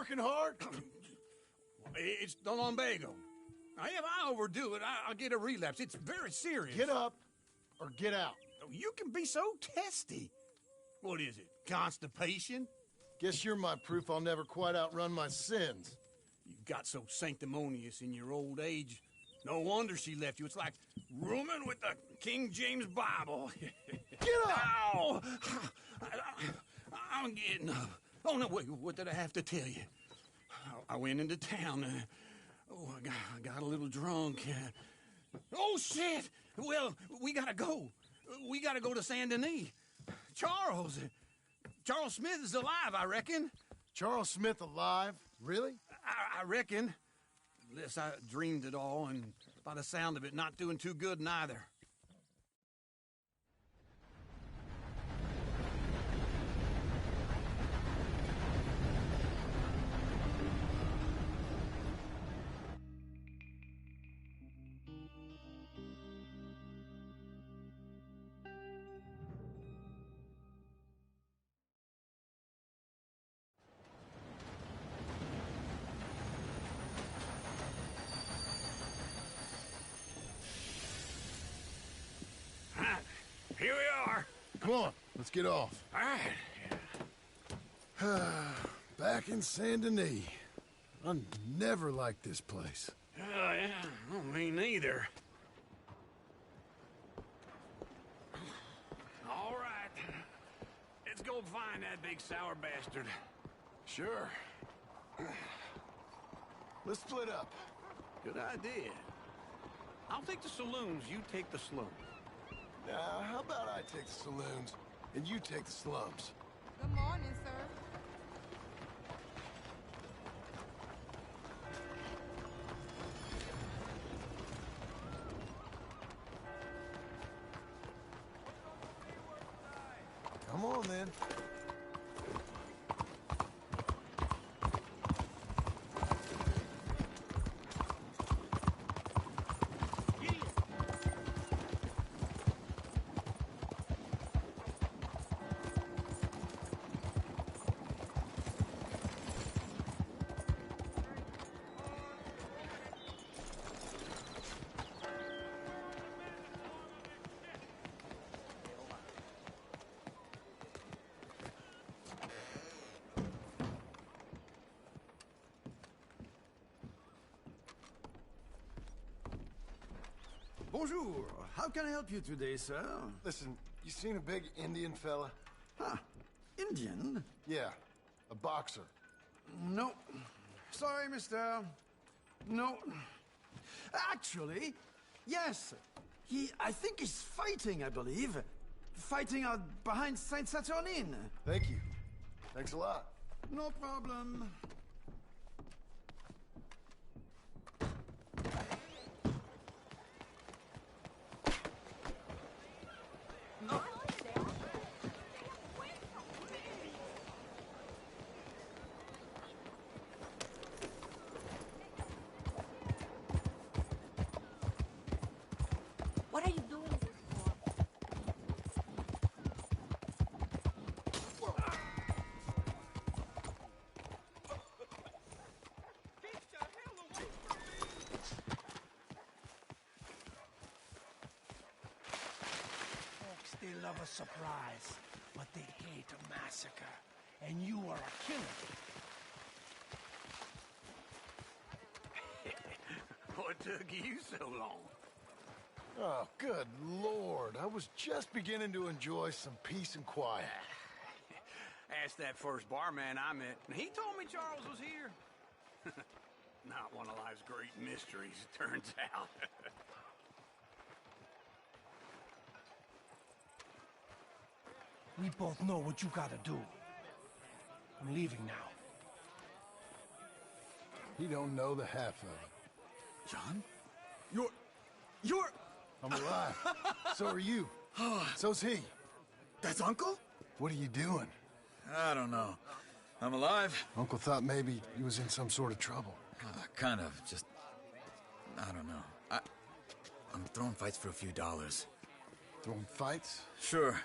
working hard? It's the lumbago. Now, if I overdo it, I'll get a relapse. It's very serious. Get up or get out. You can be so testy. What is it, constipation? Guess you're my proof I'll never quite outrun my sins. You got so sanctimonious in your old age. No wonder she left you. It's like rooming with the King James Bible. Get up! Ow! I'm getting up. Oh, no, wait, what did I have to tell you? I went into town. I got a little drunk. Oh, shit! Well, we gotta go. We gotta go to Saint Denis. Charles Smith is alive, I reckon. Charles Smith alive? Really? I reckon. Unless I dreamed it all, and by the sound of it, not doing too good neither. Here we are. Come on, let's get off. All right. Back in Saint Denis. I never liked this place. Yeah, well, me neither. All right. Let's go find that big sour bastard. Sure. Let's split up. Good idea. I'll take the saloons, you take the slums. Now, how about I take the saloons and you take the slums? Good morning, sir. Come on, then. Bonjour. How can I help you today, sir? Listen, you seen a big Indian fella? Huh. Indian? Yeah, a boxer. No. Sorry, mister. No. Actually, yes. I think he's fighting, I believe. Fighting out behind Saint Saturnin. Thank you. Thanks a lot. No problem. What are you doing this for? Folks, they love a surprise, but they hate a massacre. And you are a killer. What took you so long? Oh, good Lord. I was just beginning to enjoy some peace and quiet. Asked that first barman I met, and he told me Charles was here. Not one of life's great mysteries, it turns out. We both know what you gotta do. I'm leaving now. He don't know the half of it. John? You're... I'm alive. So are you. So's he. That's Uncle? What are you doing? I don't know. I'm alive. Uncle thought maybe he was in some sort of trouble. Kind of. Just... I don't know. I'm throwing fights for a few dollars. Throwing fights? Sure.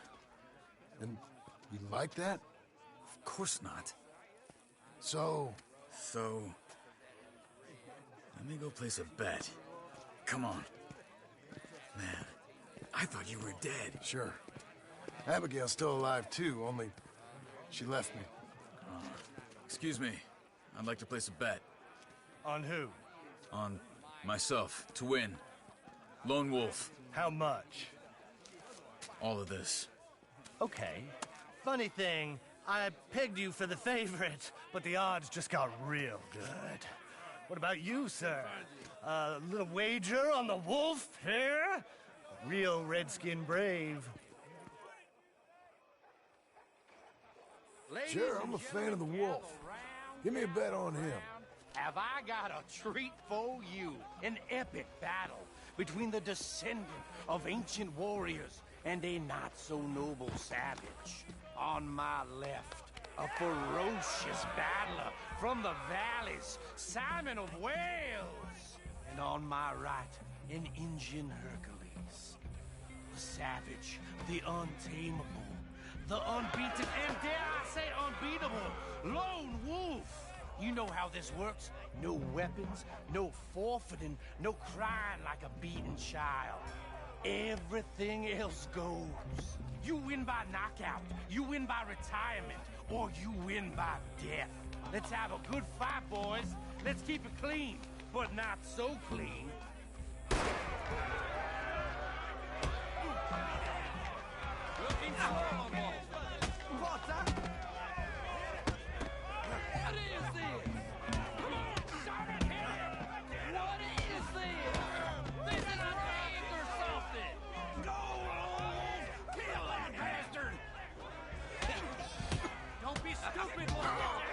And you like that? Of course not. So, So... let me go place a bet. Come on. Man, I thought you were dead. Sure. Abigail's still alive, too, only she left me. Excuse me. I'd like to place a bet. On who? On myself, to win. Lone Wolf. How much? All of this. Okay. Funny thing, I pegged you for the favorite, but the odds just got real good. What about you, sir? A little wager on the wolf here? Real redskin brave. Sure, I'm a fan of the wolf. Give me a bet on him. Have I got a treat for you? An epic battle between the descendant of ancient warriors and a not-so-noble savage. On my left, a ferocious battler from the valleys, Simon of Wales. And on my right, an Indian Hercules. The savage, the untamable, the unbeaten, and dare I say unbeatable, Lone Wolf. You know how this works. No weapons, no forfeiting, no crying like a beaten child. Everything else goes. You win by knockout, you win by retirement, or you win by death. Let's have a good fight, boys. Let's keep it clean, but not so clean. Looking slow, boys. What's that? What is this? Come on, shout it here! What is this? This is a game or something! Go, Wolves! Kill that bastard! Don't be stupid, Wolves!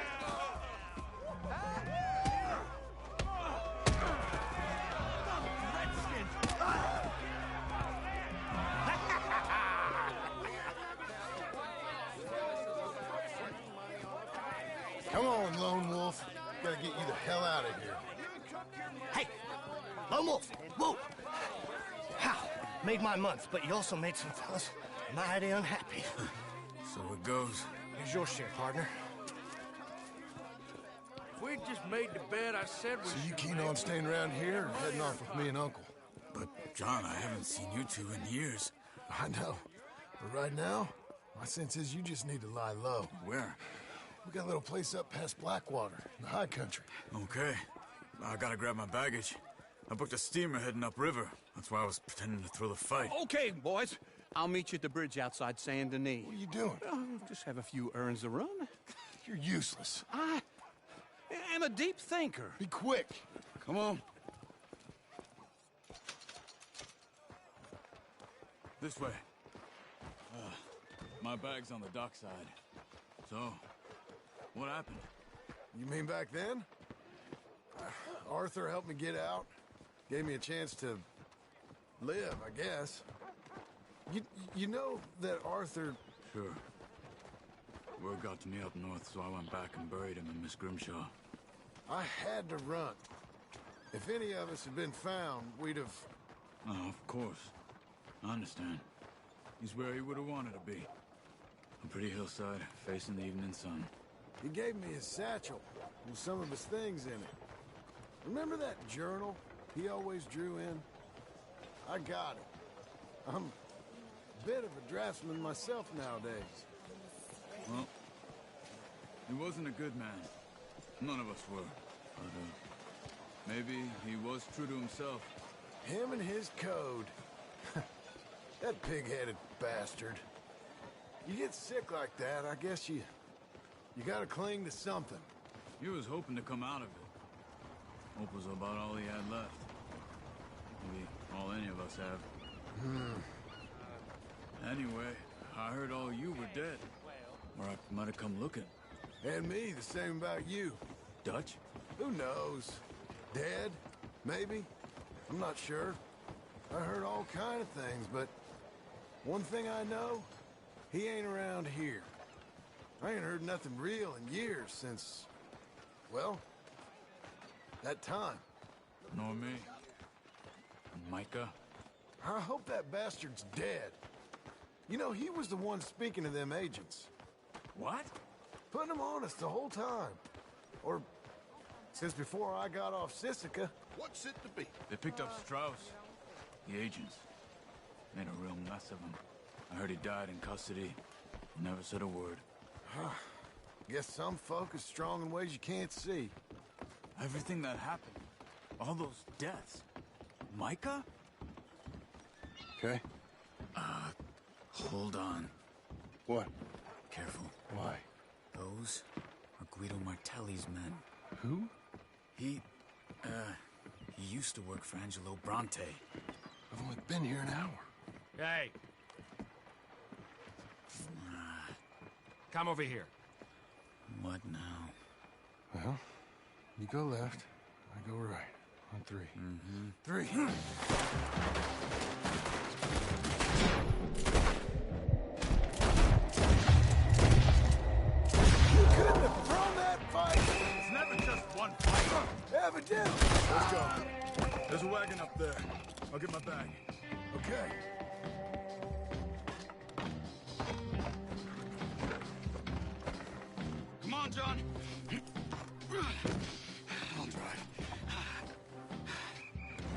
Come on, Lone Wolf. Gotta get you the hell out of here. Hey! Lone Wolf! Whoa! How? Made my month, but you also made some fellas mighty unhappy. So it goes. Here's your share, partner. We just made the bed I said we So you should keen make. on staying around here or heading off with me and Uncle? But, John, I haven't seen you two in years. I know. But right now, my sense is you just need to lie low. Where? We got a little place up past Blackwater, in the high country. Okay. I gotta grab my baggage. I booked a steamer heading upriver. That's why I was pretending to throw the fight. Okay, boys. I'll meet you at the bridge outside Saint Denis. What are you doing? Just have a few errands to run. You're useless. I am a deep thinker. Be quick. Come on. This way. My bag's on the dockside. So, what happened? You mean back then? Arthur helped me get out. Gave me a chance to live, I guess. You know that Arthur... Sure. Word got to me up north, so I went back and buried him in Miss Grimshaw. I had to run. If any of us had been found, we'd have... Oh, of course. I understand. He's where he would have wanted to be. A pretty hillside, facing the evening sun. He gave me his satchel with some of his things in it. Remember that journal he always drew in? I got it. I'm a bit of a draftsman myself nowadays. Well, he wasn't a good man. None of us were. But, maybe he was true to himself. Him and his code. That pig-headed bastard. You get sick like that, I guess you gotta cling to something. He was hoping to come out of it. Hope was about all he had left. Maybe all any of us have. Anyway, I heard all you were dead. Or I might have come looking. And me, the same about you. Dutch? Who knows? Dead? Maybe? I'm not sure. I heard all kind of things, but one thing I know, he ain't around here. I ain't heard nothing real in years since, well, that time. Nor me. And Micah? I hope that bastard's dead. You know, he was the one speaking to them agents. What? Putting them on us the whole time. Or Since before I got off Sisika. What's it to be? They picked up Strauss. The agents. Made a real mess of him. I heard he died in custody. Never said a word. Guess some folk are strong in ways you can't see. Everything that happened. All those deaths. Micah? Okay. Hold on. What? Careful. Why? Those are Guido Martelli's men. Who? He used to work for Angelo Bronte. I've only been here an hour. Hey. Come over here. What now? Well, you go left, I go right. On three. Three. You couldn't have thrown that fight! It's never just one fight. Evidently! Let's go. There's a wagon up there. I'll get my bag. Okay. Come on, John. I'll drive.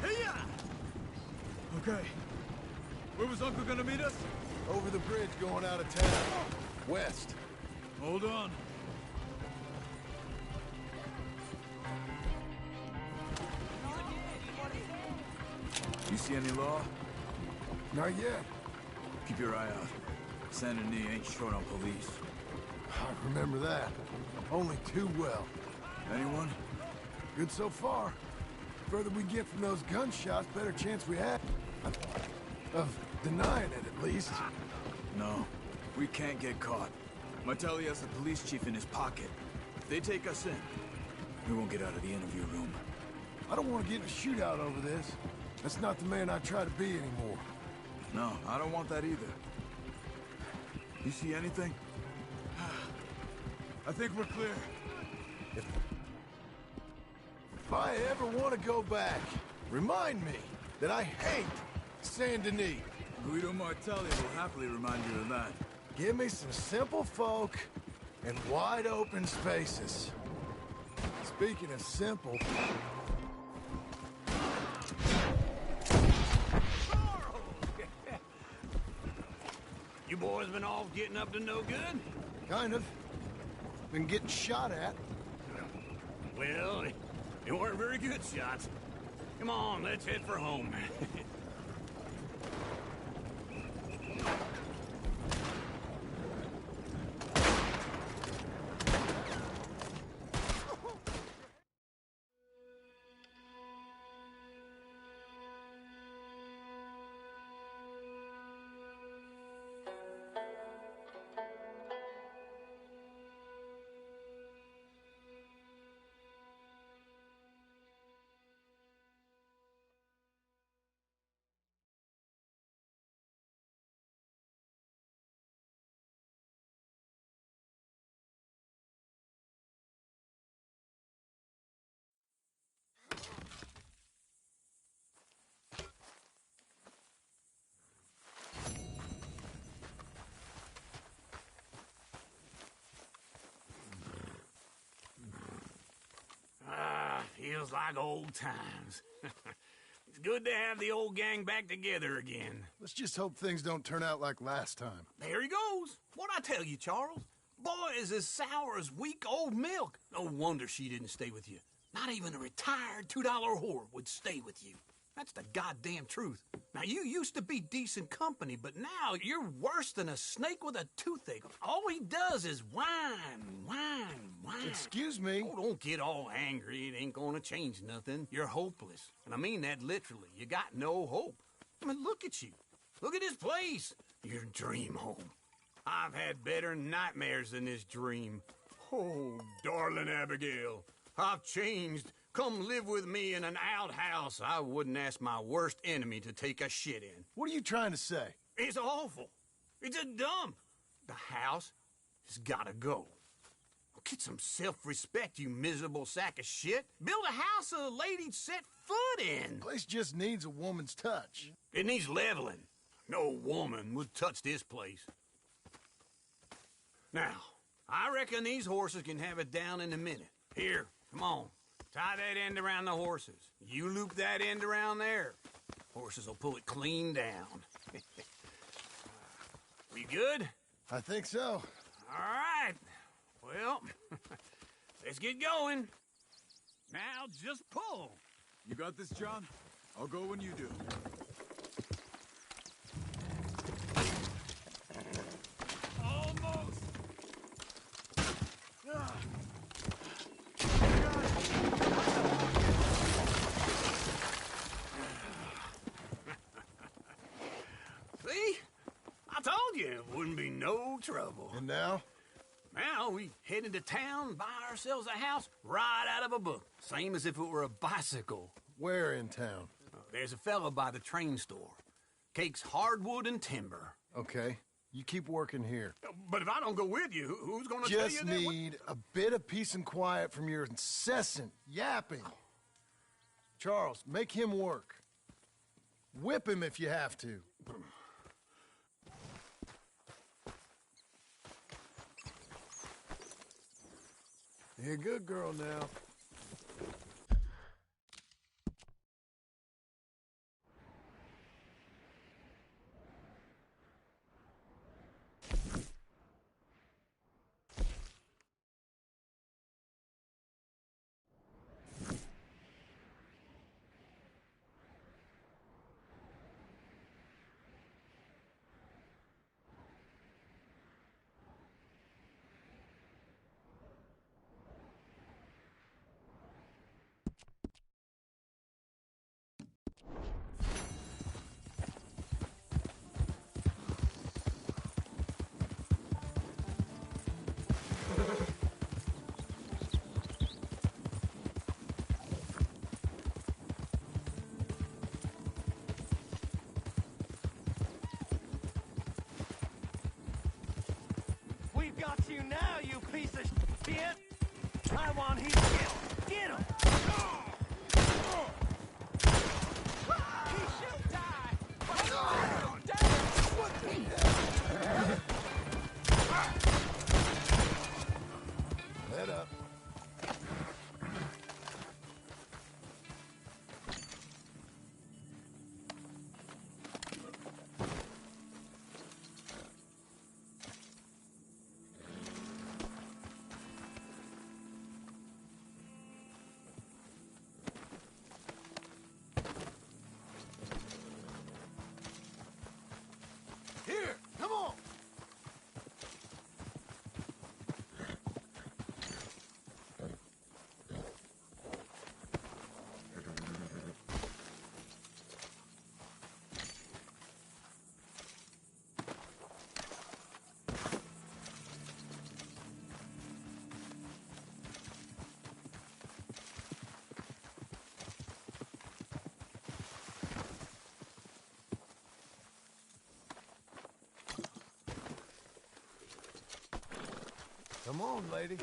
Hey-ya! Okay. Where was Uncle gonna meet us? Over the bridge going out of town. West. Hold on. You see any law? Not yet. Keep your eye out. Saint Denis ain't short on police. I remember that. Only too well. Anyone? Good so far. Further we get from those gunshots, better chance we have of denying it, at least. No. We can't get caught. Martelli has the police chief in his pocket. If they take us in, we won't get out of the interview room. I don't want to get in a shootout over this. That's not the man I try to be anymore. No, I don't want that either. You see anything? I think we're clear. If I ever want to go back, remind me that I hate Saint Denis. Guido Martelli will happily remind you of that. Give me some simple folk and wide open spaces. Speaking of simple... You boys been off getting up to no good? Kind of. Been getting shot at. Well, they weren't very good shots. Come on, let's head for home. Feels like old times. It's good to have the old gang back together again. Let's just hope things don't turn out like last time. There he goes. What'd I tell you, Charles? Boy is as sour as weak old milk. No wonder she didn't stay with you. Not even a retired $2 whore would stay with you. That's the goddamn truth. Now, you used to be decent company, but now you're worse than a snake with a toothache. All he does is whine, whine, whine. Excuse me? Oh, don't get all angry. It ain't gonna change nothing. You're hopeless. And I mean that literally. You got no hope. I mean, look at you. Look at this place. Your dream home. I've had better nightmares than this dream. Oh, darling Abigail, I've changed. Come live with me in an outhouse I wouldn't ask my worst enemy to take a shit in. What are you trying to say? It's awful. It's a dump. The house has gotta go. Get some self-respect, you miserable sack of shit. Build a house a lady'd set foot in. Place just needs a woman's touch. It needs leveling. No woman would touch this place. Now, I reckon these horses can have it down in a minute. Here, come on. Tie that end around the horses. You loop that end around there. Horses will pull it clean down. We good? I think so. All right. Well, let's get going. Now just pull. You got this, John? I'll go when you do. Almost. See? I told you it wouldn't be no trouble. And now? Now we head into town, buy ourselves a house right out of a book. Same as if it were a bicycle. Where in town? There's a fella by the train store. Cakes hardwood and timber. Okay. You keep working here. But if I don't go with you, who's gonna tell you Just that? need a bit of peace and quiet from your incessant yapping. Charles, make him work. Whip him if you have to. You're a good girl now. We've got you now, you piece of shit! I want his kill! Get him! He should die! But he's not dead! What the hell? Head up. Here, come on. Come on, lady.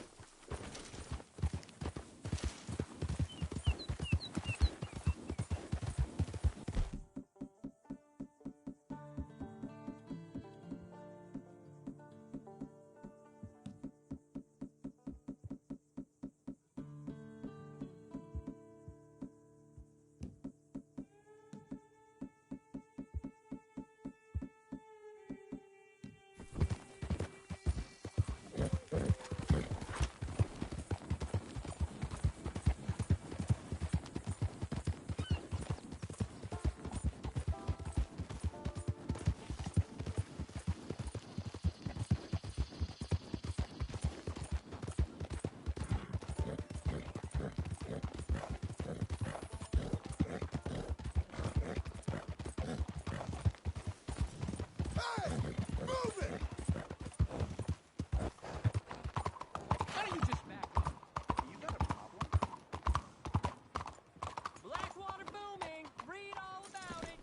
Why don't you just back up? You got a problem? Blackwater booming! Read all about it!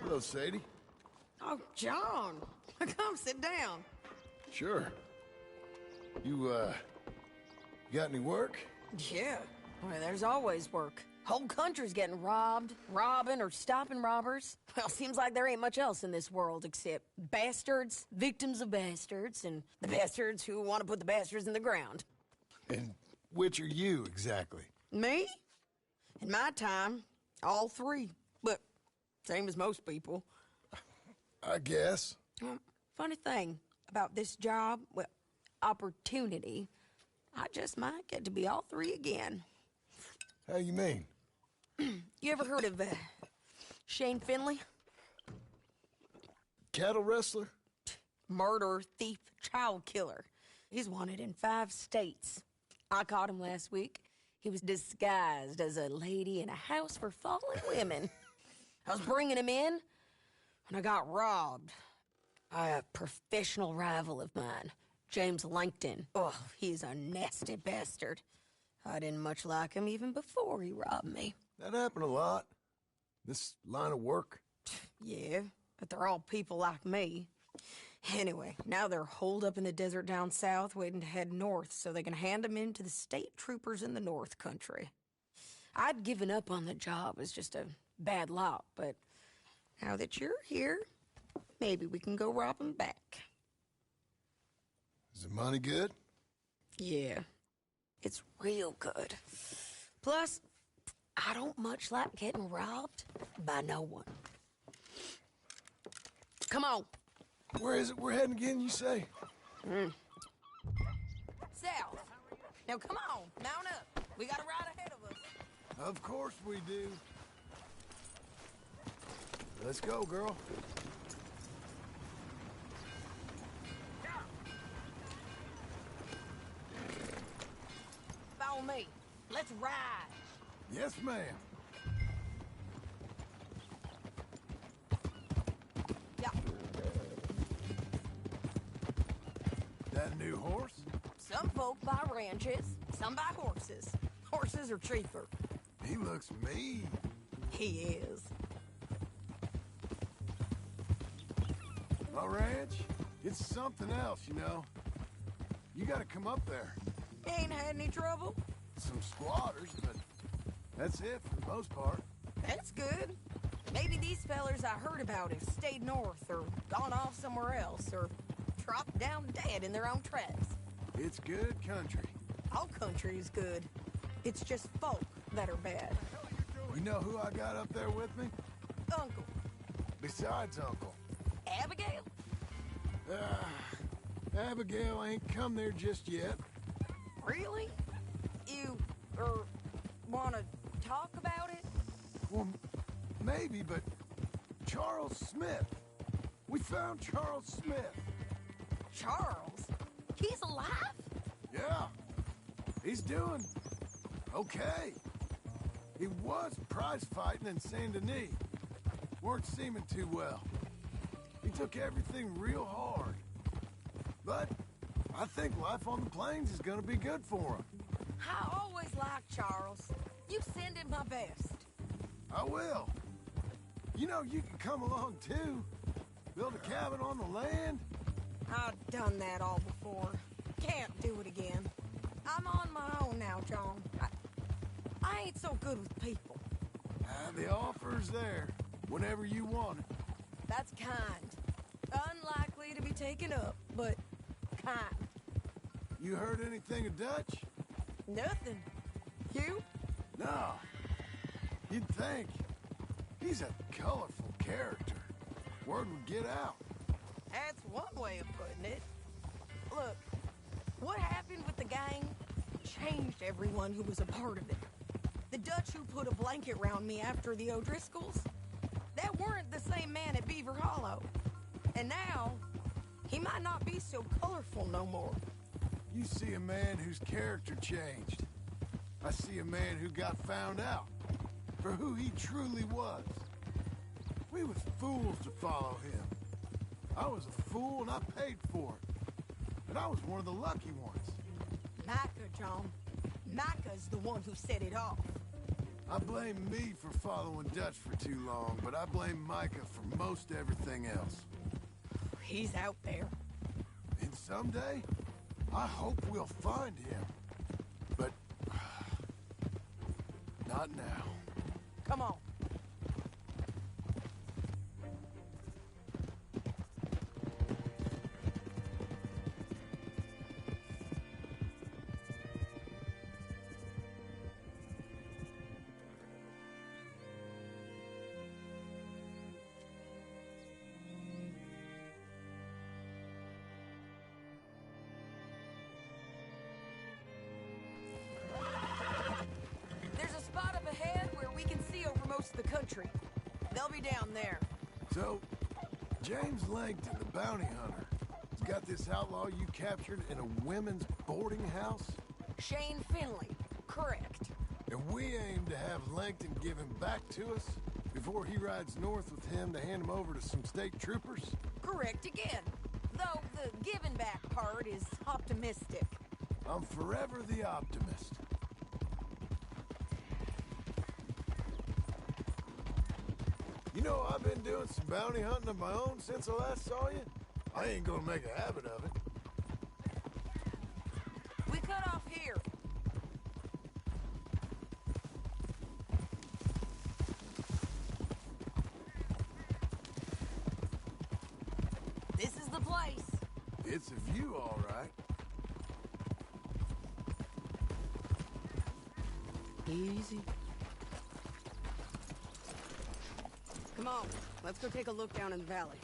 Hello, Sadie. Oh, John. Come sit down. Sure. You got any work? Yeah. Well, there's always work. Whole country's getting robbed, robbing, or stopping robbers. Well, seems like there ain't much else in this world except bastards, victims of bastards, and the bastards who want to put the bastards in the ground. And which are you, exactly? Me? In my time, all three. But same as most people. I guess. Funny thing about this job, well, opportunity, I just might get to be all three again. How you mean? You ever heard of Shane Finley? Cattle wrestler? Murderer, thief, child killer. He's wanted in 5 states. I caught him last week. He was disguised as a lady in a house for fallen women. I was bringing him in, and I got robbed. A professional rival of mine, James Langton. Oh, he's a nasty bastard. I didn't much like him even before he robbed me. That happened a lot. This line of work. Yeah, but they're all people like me. Anyway, now they're holed up in the desert down south, waiting to head north so they can hand them in to the state troopers in the north country. I'd given up on the job as just a bad lot, but now that you're here, maybe we can go rob them back. Is the money good? Yeah, it's real good. Plus, I don't much like getting robbed by no one. Come on. Where is it we're heading again, you say? South. Now come on, mount up. We got a ride ahead of us. Of course we do. Let's go, girl. Follow me. Let's ride. Yes, ma'am. Yeah. That new horse? Some folk buy ranches, some buy horses. Horses are cheaper. He looks mean. He is. My ranch? It's something else, you know. You gotta come up there. Ain't had any trouble? Some squatters, but that's it for the most part. That's good. Maybe these fellers I heard about have stayed north or gone off somewhere else or dropped down dead in their own tracks. It's good country. All country is good. It's just folk that are bad. You know who I got up there with me? Uncle. Besides Uncle. Abigail? Abigail ain't come there just yet. Really? You, wanna talk about it? Well, maybe, but Charles Smith. We found Charles Smith. Charles? He's alive? Yeah. He's doing okay. He was prize fighting in Saint Denis. Weren't seeming too well. He took everything real hard. But I think life on the plains is gonna be good for him. I always liked Charles. You send him my best. I will. You know, you can come along too. Build a cabin on the land. I've done that all before. Can't do it again. I'm on my own now, John. I ain't so good with people. The offer's there whenever you want it. That's kind. Unlikely to be taken up, but kind. You heard anything of Dutch? Nothing. You? No. You'd think. He's a colorful character. Word would get out. That's one way of putting it. Look, what happened with the gang changed everyone who was a part of it. The Dutch who put a blanket round me after the O'Driscolls, that weren't the same man at Beaver Hollow. And now, he might not be so colorful no more. You see a man whose character changed. I see a man who got found out for who he truly was. We was fools to follow him. I was a fool and I paid for it. And I was one of the lucky ones. Micah, John. Micah's the one who set it off. I blame me for following Dutch for too long, but I blame Micah for most everything else. He's out there. And someday, I hope we'll find him. But not Not now. Come on. There's a spot up ahead where we can see over most of the country. They'll be down there. So, James Langton, the bounty hunter, has got this outlaw you captured in a women's boarding house? Shane Finley. Correct. And we aim to have Langton give him back to us before he rides north with him to hand him over to some state troopers? Correct again. Though the giving back part is optimistic. I'm forever the optimist. You know, I've been doing some bounty hunting of my own since I last saw you. I ain't gonna make a habit of it. We cut off here. This is the place. It's a view, all right. Easy. Come on, let's go take a look down in the valley.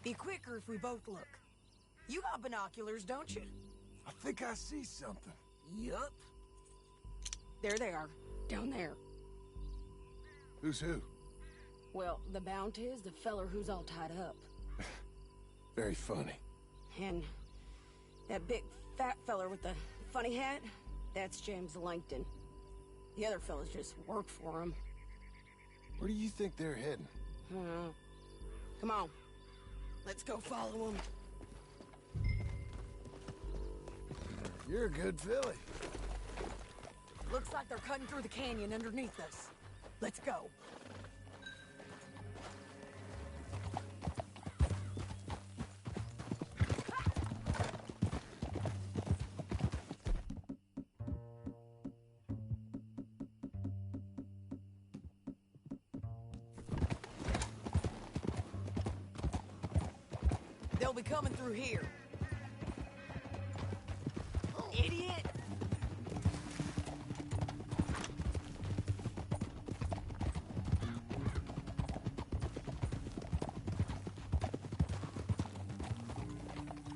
Be quicker if we both look. You got binoculars, don't you? I think I see something. Yup. There they are, down there. Who's who? Well, the bounty is the feller who's all tied up. Very funny. And that big fat feller with the funny hat, that's James Langton. The other fellas just work for him. Where do you think they're heading? Come on. Let's go follow them. You're a good filly. Looks like they're cutting through the canyon underneath us. Let's go. They'll be coming through here. Idiot!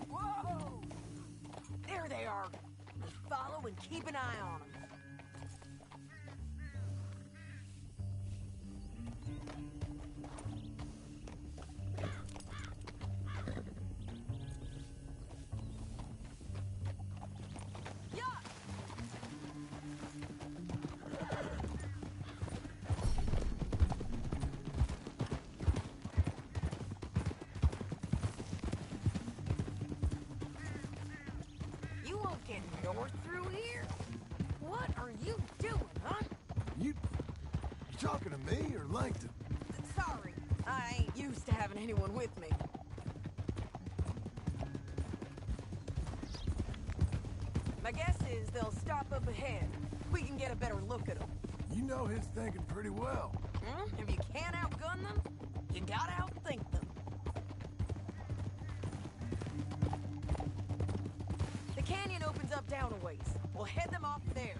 Whoa! There they are. Just follow and keep an eye on them. You won't get north through here? What are you doing, huh? You talking to me or Langton? Sorry, I ain't used to having anyone with me. My guess is they'll stop up ahead. We can get a better look at them. You know his thinking pretty well. If you can't outgun them, you gotta outthink them. The canyon opens up down a ways. We'll head them off there.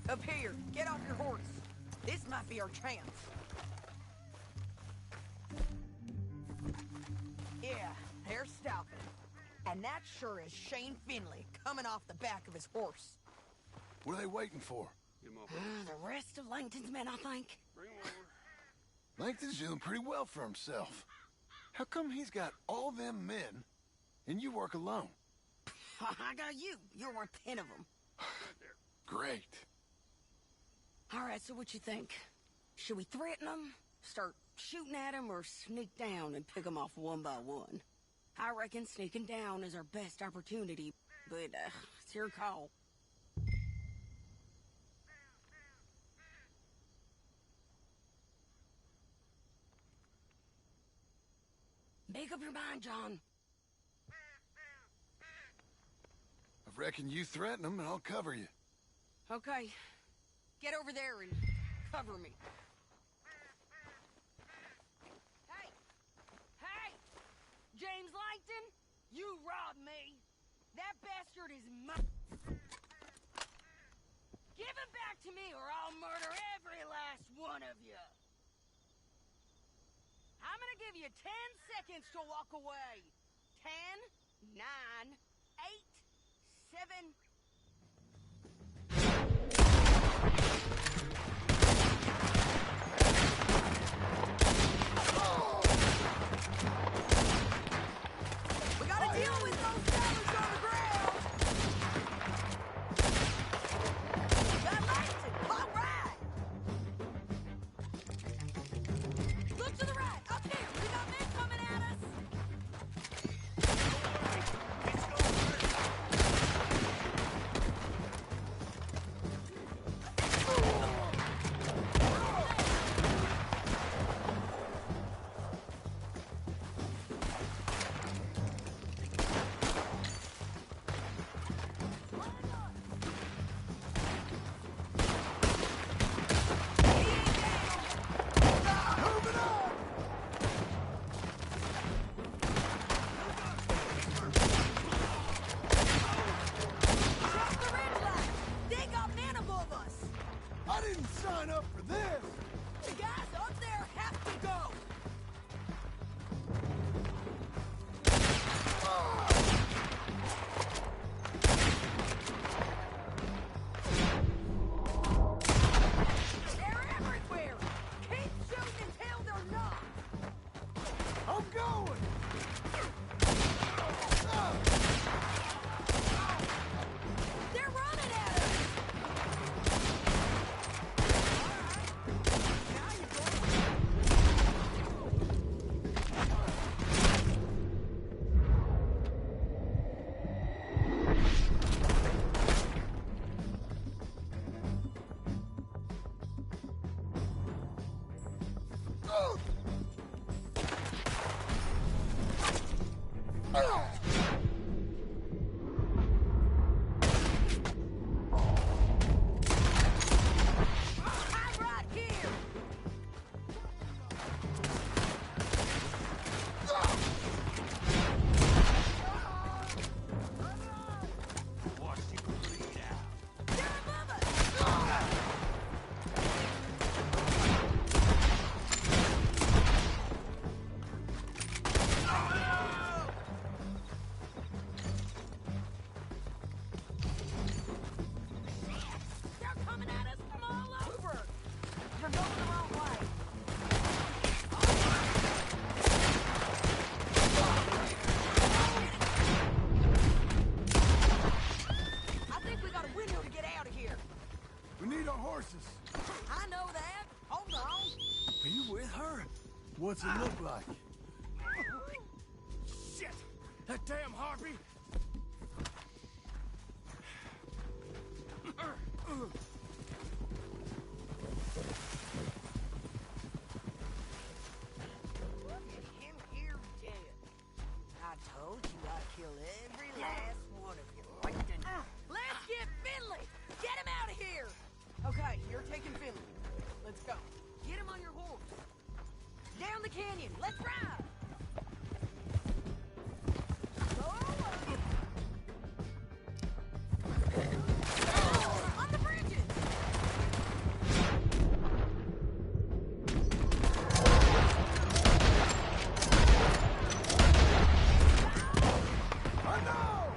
Up here, get off your horse. This might be our chance. Yeah, they're stopping. And that sure is Shane Finley coming off the back of his horse. What are they waiting for? The rest of Langton's men, I think. Langton's doing pretty well for himself. How come he's got all them men and you work alone? I got you. You're worth 10 of them. Great. All right, so what you think? Should we threaten them, start shooting at them, or sneak down and pick them off one by one? I reckon sneaking down is our best opportunity, but it's your call. Make up your mind, John. I reckon you threaten them and I'll cover you. Okay. Get over there and cover me. Hey! Hey! James Langton, you robbed me. That bastard is mine. Give him back to me or I'll murder every last one of you. I'm gonna give you 10 seconds to walk away. 10, 9, 8, 7... We gotta deal with those fellas on the ground! Got Langston! All right! Look to the right! Up here! We got men coming at us! I didn't sign up for this! The guys up there have to go! They're everywhere! Keep shooting until they're not! I'm going! They're running at us! I'm right here! Watch you bleed out. They're above us! They're coming at us from all over! You're going the wrong way. I think we got a window to get out of here. We need our horses. I know that. Hold on. Are you with her? What's it look like? Shit! That damn harpy! Look at him here dead. I told you I'd kill every last one of you. Let's get Finley! Get him out of here! Okay, you're taking Finley. Let's go. Get him on your horse. Down the canyon. Let's ride! On the bridges! I know!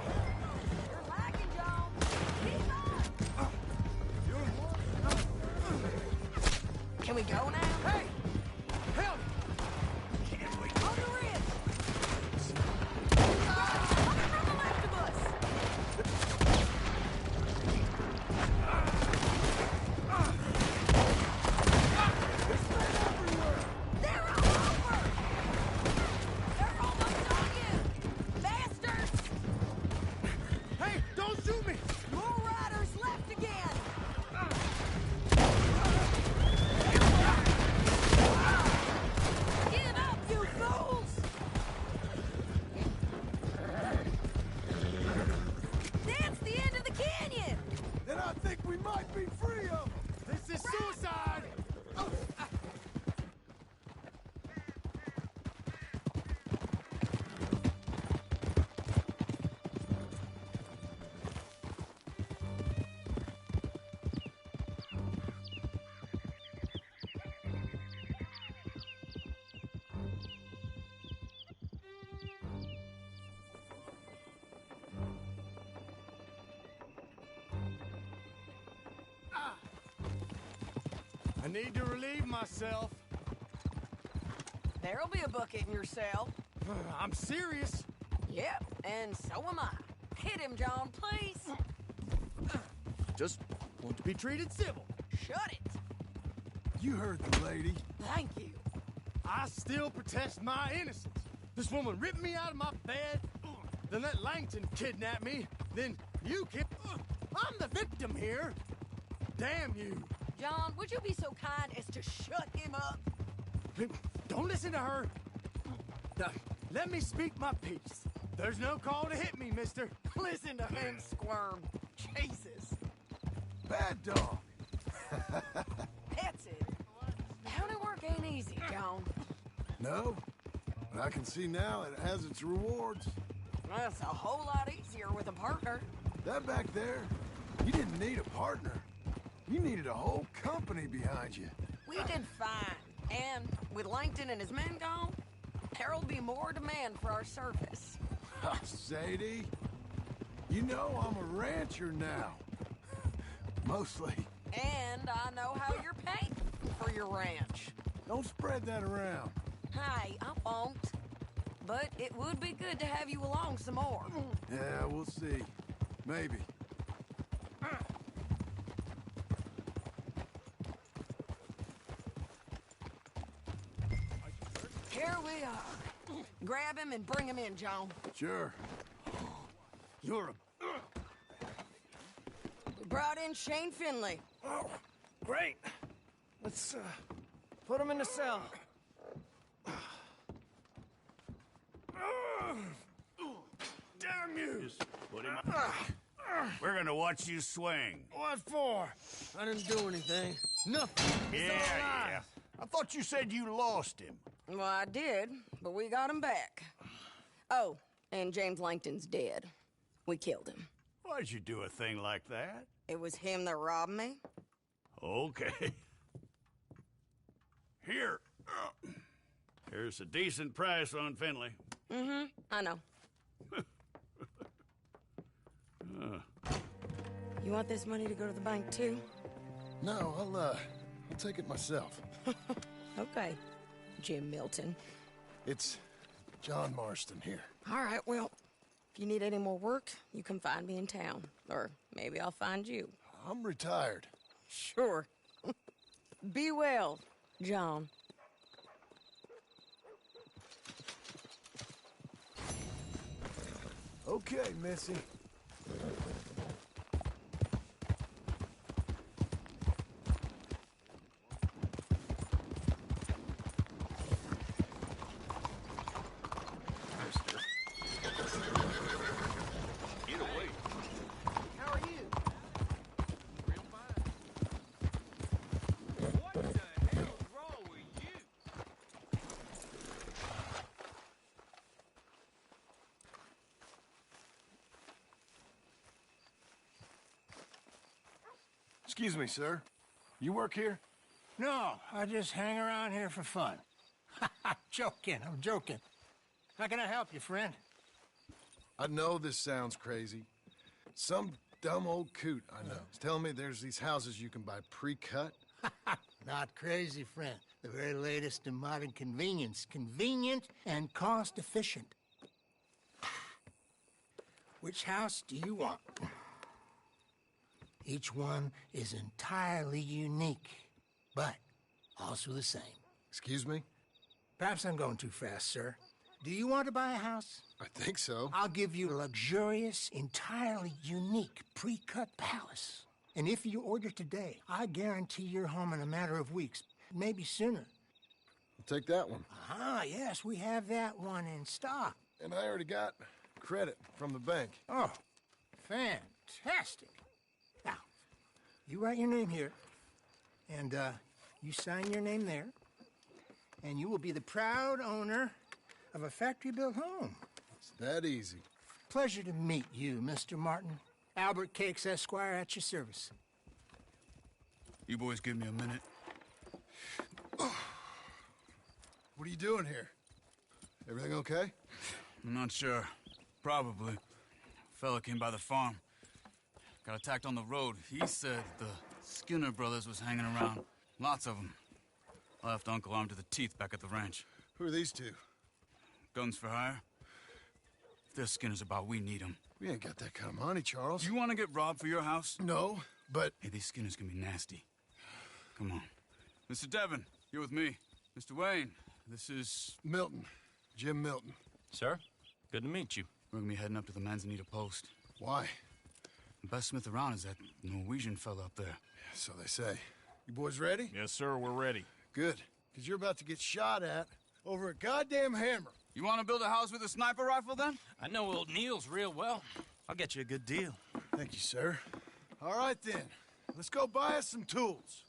You're lagging, John. Keep up! Can we go now? Hey! Help! On the ridge! Coming from the left of us! I need to relieve myself. There'll be a bucket in your cell. I'm serious. Yep, and so am I. Hit him, John, please. Just want to be treated civil. Shut it. You heard the lady. Thank you. I still protest my innocence. This woman ripped me out of my bed, then let Langton kidnap me, then you kid... I'm the victim here. Damn you. John, would you be so kind as to shut him up? Don't listen to her. Let me speak my piece. There's no call to hit me, mister. Listen to him squirm. Jesus. Bad dog. That's it. County work ain't easy, John. No, but I can see now it has its rewards. That's a whole lot easier with a partner. That back there, you didn't need a partner. You needed a whole company behind you. We did fine. And with Langton and his men gone, there'll be more demand for our service. Sadie, you know I'm a rancher now. Mostly. And I know how you're paying for your ranch. Don't spread that around. Hey, I won't. But it would be good to have you along some more. Yeah, we'll see. Maybe. Here we are. Grab him and bring him in, John. Sure. You're a... We brought in Shane Finley. Oh, great. Let's, put him in the cell. Damn you! Put him up. We're gonna watch you swing. What for? I didn't do anything. Nothing. He's all alive. I thought you said you lost him. Well, I did, but we got him back. Oh, and James Langton's dead. We killed him. Why'd you do a thing like that? It was him that robbed me. Okay. Here. Here's a decent price on Finley. Mm-hmm, I know. You want this money to go to the bank, too? No, I'll take it myself. Okay, Jim Milton. It's John Marston here. All right, well, if you need any more work, you can find me in town. Or maybe I'll find you. I'm retired. Sure. Be well, John. Okay, Missy. Get away. How are you? Real fine. What the hell's wrong with you? Excuse me, sir. You work here? No, I just hang around here for fun. I'm joking. How can I help you, friend? I know this sounds crazy. Some dumb old coot I know is telling me there's these houses you can buy pre-cut. Not crazy, friend. The very latest in modern convenience. Convenient and cost-efficient. Which house do you want? Each one is entirely unique, but also the same. Excuse me? Perhaps I'm going too fast, sir. Do you want to buy a house? I think so. I'll give you a luxurious, entirely unique pre-cut palace. And if you order today, I guarantee you're home in a matter of weeks, maybe sooner. I'll take that one. Ah, yes, we have that one in stock. And I already got credit from the bank. Oh, fantastic. Now, you write your name here, and you sign your name there, and you will be the proud owner of a factory-built home. It's that easy. Pleasure to meet you, Mr. Martin. Albert Cakes, Esquire, at your service. You boys give me a minute. What are you doing here? Everything okay? I'm not sure. Probably. Fella came by the farm. Got attacked on the road. He said the Skinner brothers was hanging around. Lots of them. I left Uncle armed to the teeth back at the ranch. Who are these two? Guns for hire? If their skin is about, we need them. We ain't got that kind of money, Charles. You want to get robbed for your house? No, but... Hey, these skinners can be nasty. Come on. Mr. Devon, you're with me. Mr. Wayne, this is... Milton. Jim Milton. Sir, good to meet you. We're gonna be heading up to the Manzanita post. Why? The best smith around is that Norwegian fella up there. Yeah, so they say. You boys ready? Yes, sir, we're ready. Good. Because you're about to get shot at over a goddamn hammer. You want to build a house with a sniper rifle, then? I know old Neil's real well. I'll get you a good deal. Thank you, sir. All right, then. Let's go buy us some tools.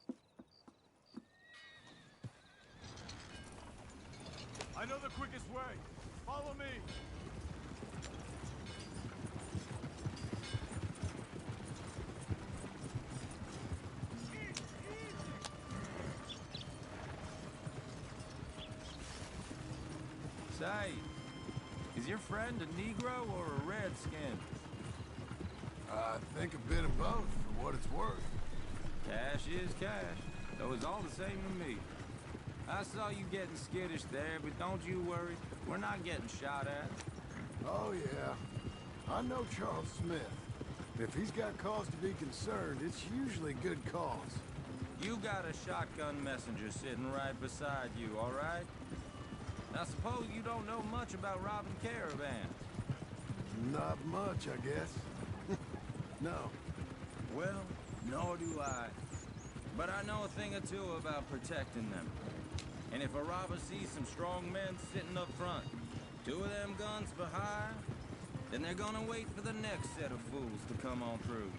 I know the quickest way. Follow me. Say, is your friend a Negro or a Redskin? I think a bit of both, for what it's worth. Cash is cash, though it's all the same to me. I saw you getting skittish there, but don't you worry. We're not getting shot at. Oh, yeah. I know Charles Smith. If he's got cause to be concerned, it's usually good cause. You got a shotgun messenger sitting right beside you, all right? I suppose you don't know much about robbing caravans. Not much, I guess. No. Well, nor do I. But I know a thing or two about protecting them. And if a robber sees some strong men sitting up front, 2 of them guns for hire, then they're gonna wait for the next set of fools to come on through.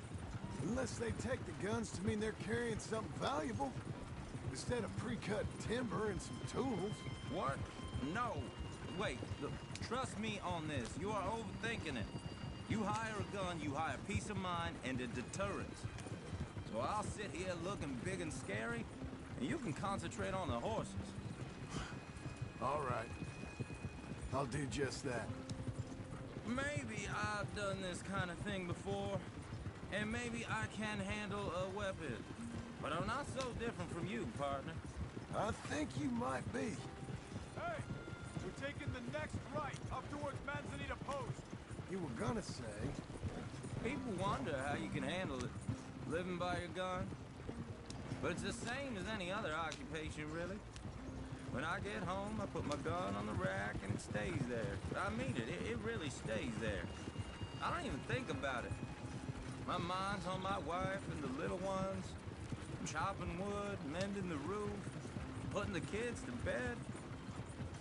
Unless they take the guns to mean they're carrying something valuable. Instead of pre-cut timber and some tools. What? No. Wait, look, trust me on this. You are overthinking it. You hire a gun, you hire peace of mind and a deterrent. So I'll sit here looking big and scary, and you can concentrate on the horses. All right. I'll do just that. Maybe I've done this kind of thing before, and maybe I can handle a weapon. But I'm not so different from you, partner. I think you might be. Hey, we're taking the next right up towards Manzanita Post. You were gonna say. People wonder how you can handle it, living by your gun. But it's the same as any other occupation, really. When I get home, I put my gun on the rack and it stays there. I mean it, it really stays there. I don't even think about it. My mind's on my wife and the little ones, chopping wood, mending the roof, putting the kids to bed.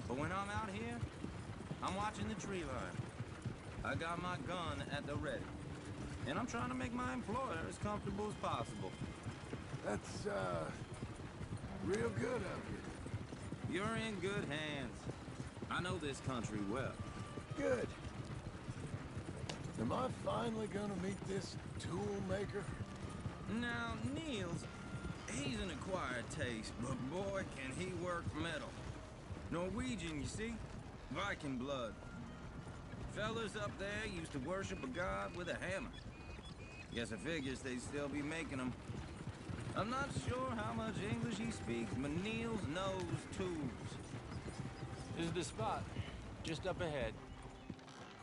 But when I'm out here, I'm watching the tree line. I got my gun at the ready. And I'm trying to make my employer as comfortable as possible. That's, real good of you. You're in good hands. I know this country well. Good. Am I finally gonna meet this tool maker? Now, Niels, he's an acquired taste, but boy, can he work metal. Norwegian, you see? Viking blood. Fellas up there used to worship a god with a hammer. Guess I figures they'd still be making them. I'm not sure how much English he speaks, but Niels knows tools. This is the spot, just up ahead.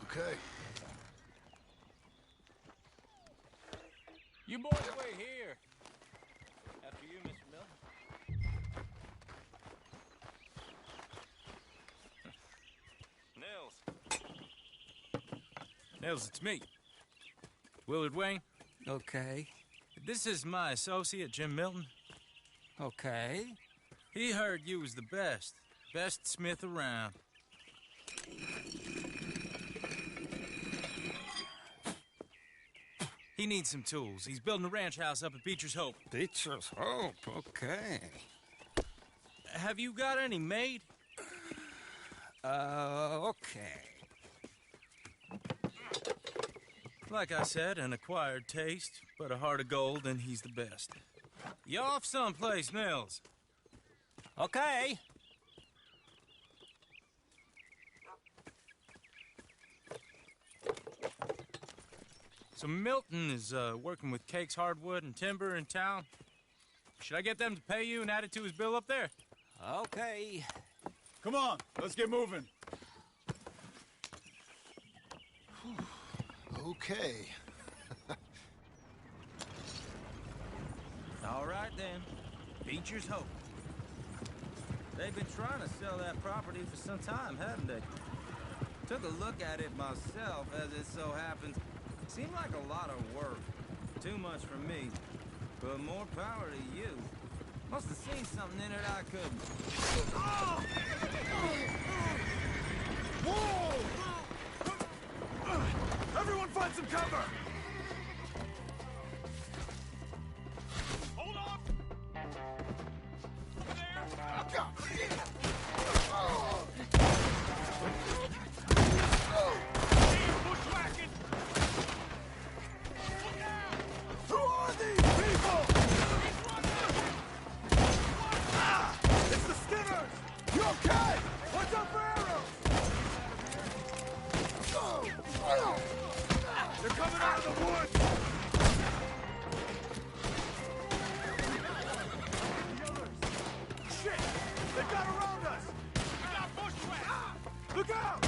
Okay. You boys wait here. After you, Mr. Milton. Nils, it's me. Willard Wayne. Okay. This is my associate, Jim Milton. Okay. He heard you was the best smith around. He needs some tools. He's building a ranch house up at Beecher's Hope. Beecher's Hope, okay. Have you got any made? Okay. Like I said, an acquired taste, but a heart of gold, and he's the best. You off someplace, Nils? Okay. So Milton is working with Cake's Hardwood and Timber in town? Should I get them to pay you and add it to his bill up there? Okay. Come on, let's get moving. Okay. All right, then. Beecher's Hope. They've been trying to sell that property for some time, haven't they? Took a look at it myself, as it so happens. Seemed like a lot of work. Too much for me. But more power to you. Must have seen something in it I couldn't. Whoa! Everyone find some cover! Hold on! Over there! God, Damn bushwhacking! Look out! who are these people? It's the Skinners! You okay? Watch out for arrows! They're coming out of the woods! Shit! They got around us! We got bushwhacked! Look out!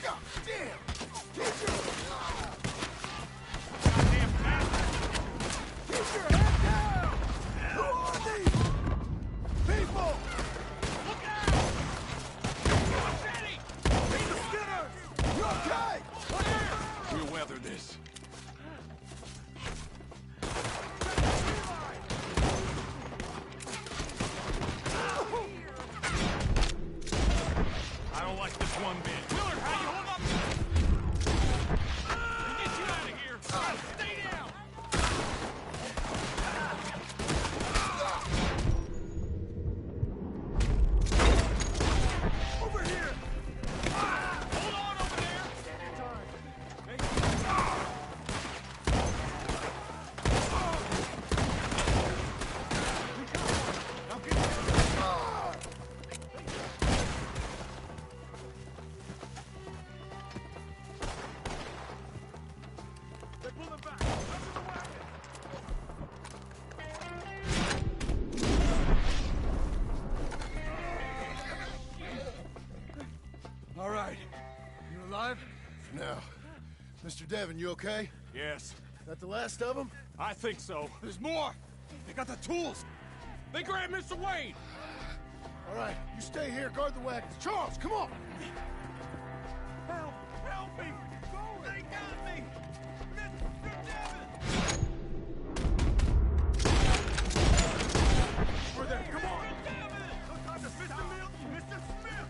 God damn! Keep your head down! Who are these people? Look out! Machete! It's the Skinners! You okay? We'll weather this. I don't like this one bit. Willard, how you hold up? We get you out of here. Stay down. Over here! Hold on over there. They're pulling back! Under the wagon! All right. You alive? For now. Mr. Devon, you okay? Yes, That the last of them? I think so. There's more. They got the tools. They grabbed Mr. Wade. All right, you stay here, guard the wagons. Charles, come on! Help! Help me! They got me! Mr. Devon! We're there, come on! Mr. Milton! Mr. Smith!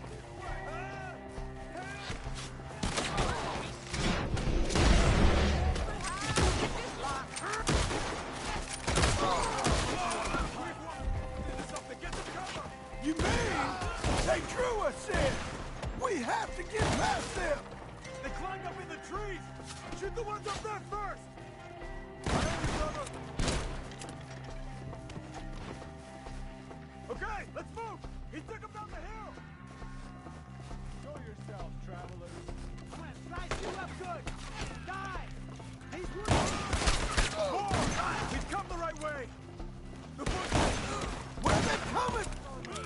You mean they drew us in? We have to get past them! They climbed up in the trees! Shoot the ones up there first! Okay, let's move! He took them down the hill! Show yourselves, travelers. I'm gonna slice you up good. Die! He's More! He's come the right way! The bushes! Where are they coming?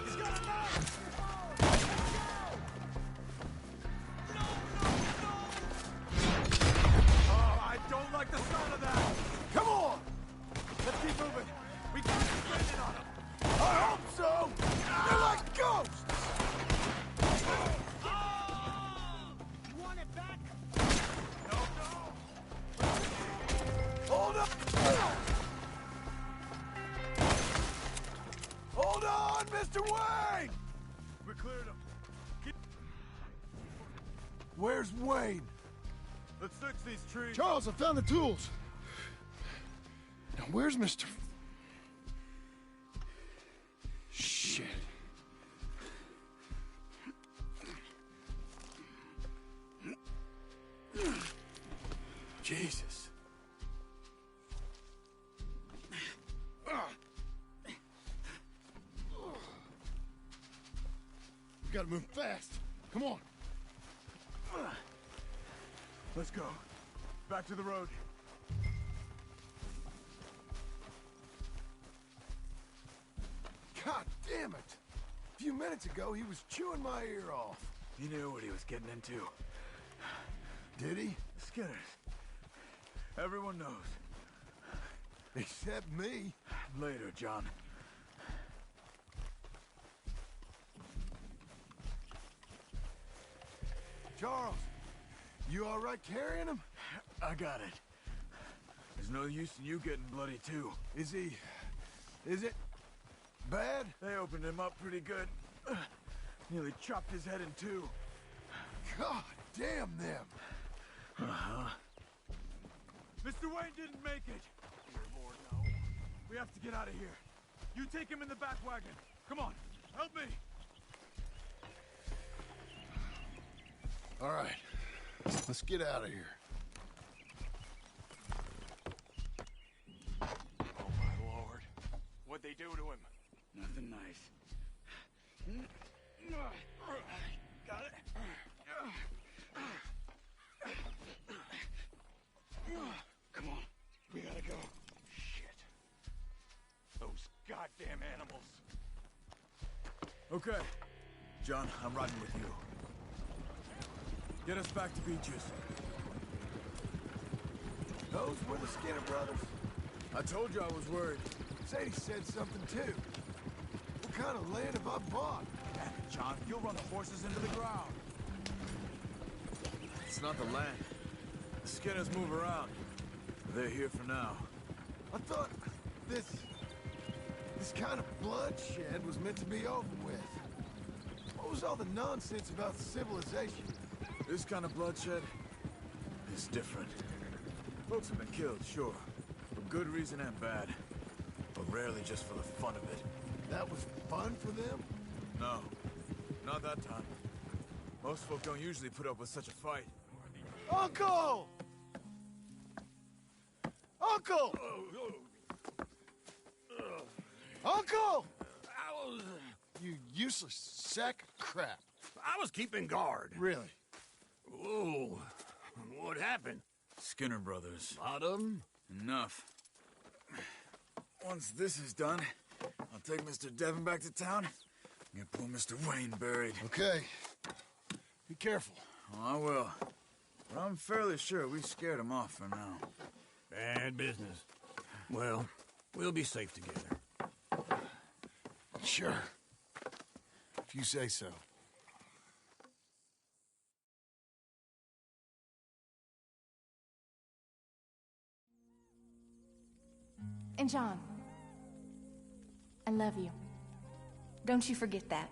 He's got a knife! Oh, I don't like the sound of that! Come on! Let's keep moving! We can't be stranded on them! I hope so! They're like ghosts! You want it back? Hold up! Hold on, Mr. Wayne! We cleared them. Where's Wayne? Let's fix these trees. Charles, I found the tools. Now, where's Mr. Shit. Jesus. We gotta move fast. Come on. Let's go. Back to the road. God damn it! A few minutes ago, he was chewing my ear off. He knew what he was getting into. Did he? Skinners. Everyone knows. Except me. Later, John. Charles, you all right carrying him? I got it. There's no use in you getting bloody, too. Is it bad? They opened him up pretty good. Nearly chopped his head in two. God damn them. Uh-huh. Mr. Wayne didn't make it. Dear Lord, no. We have to get out of here. You take him in the back wagon. Come on, help me. All right, let's get out of here. Oh, my Lord. What'd they do to him? Nothing nice. Got it. Come on, we gotta go. Shit. Those goddamn animals. Okay. John, I'm riding with you. Get us back to Beaches. Those were the Skinner brothers. I told you I was worried. Sadie said something too. What kind of land have I bought? Damn it, John. You'll run the horses into the ground. It's not the land. The Skinners move around. They're here for now. I thought this kind of bloodshed was meant to be over with. What was all the nonsense about civilization? This kind of bloodshed is different. Folks have been killed, sure. For good reason and bad. But rarely just for the fun of it. That was fun for them? No. Not that time. Most folk don't usually put up with such a fight. Uncle! Uncle! Uncle! You useless sack of crap. I was keeping guard. Really? Whoa. What happened? Skinner brothers. A lot of them? Enough. Once this is done, I'll take Mr. Devon back to town and get poor Mr. Wayne buried. Okay. Be careful. Oh, I will. But I'm fairly sure we scared him off for now. Bad business. Well, we'll be safe together. Sure. If you say so. And John, I love you. Don't you forget that.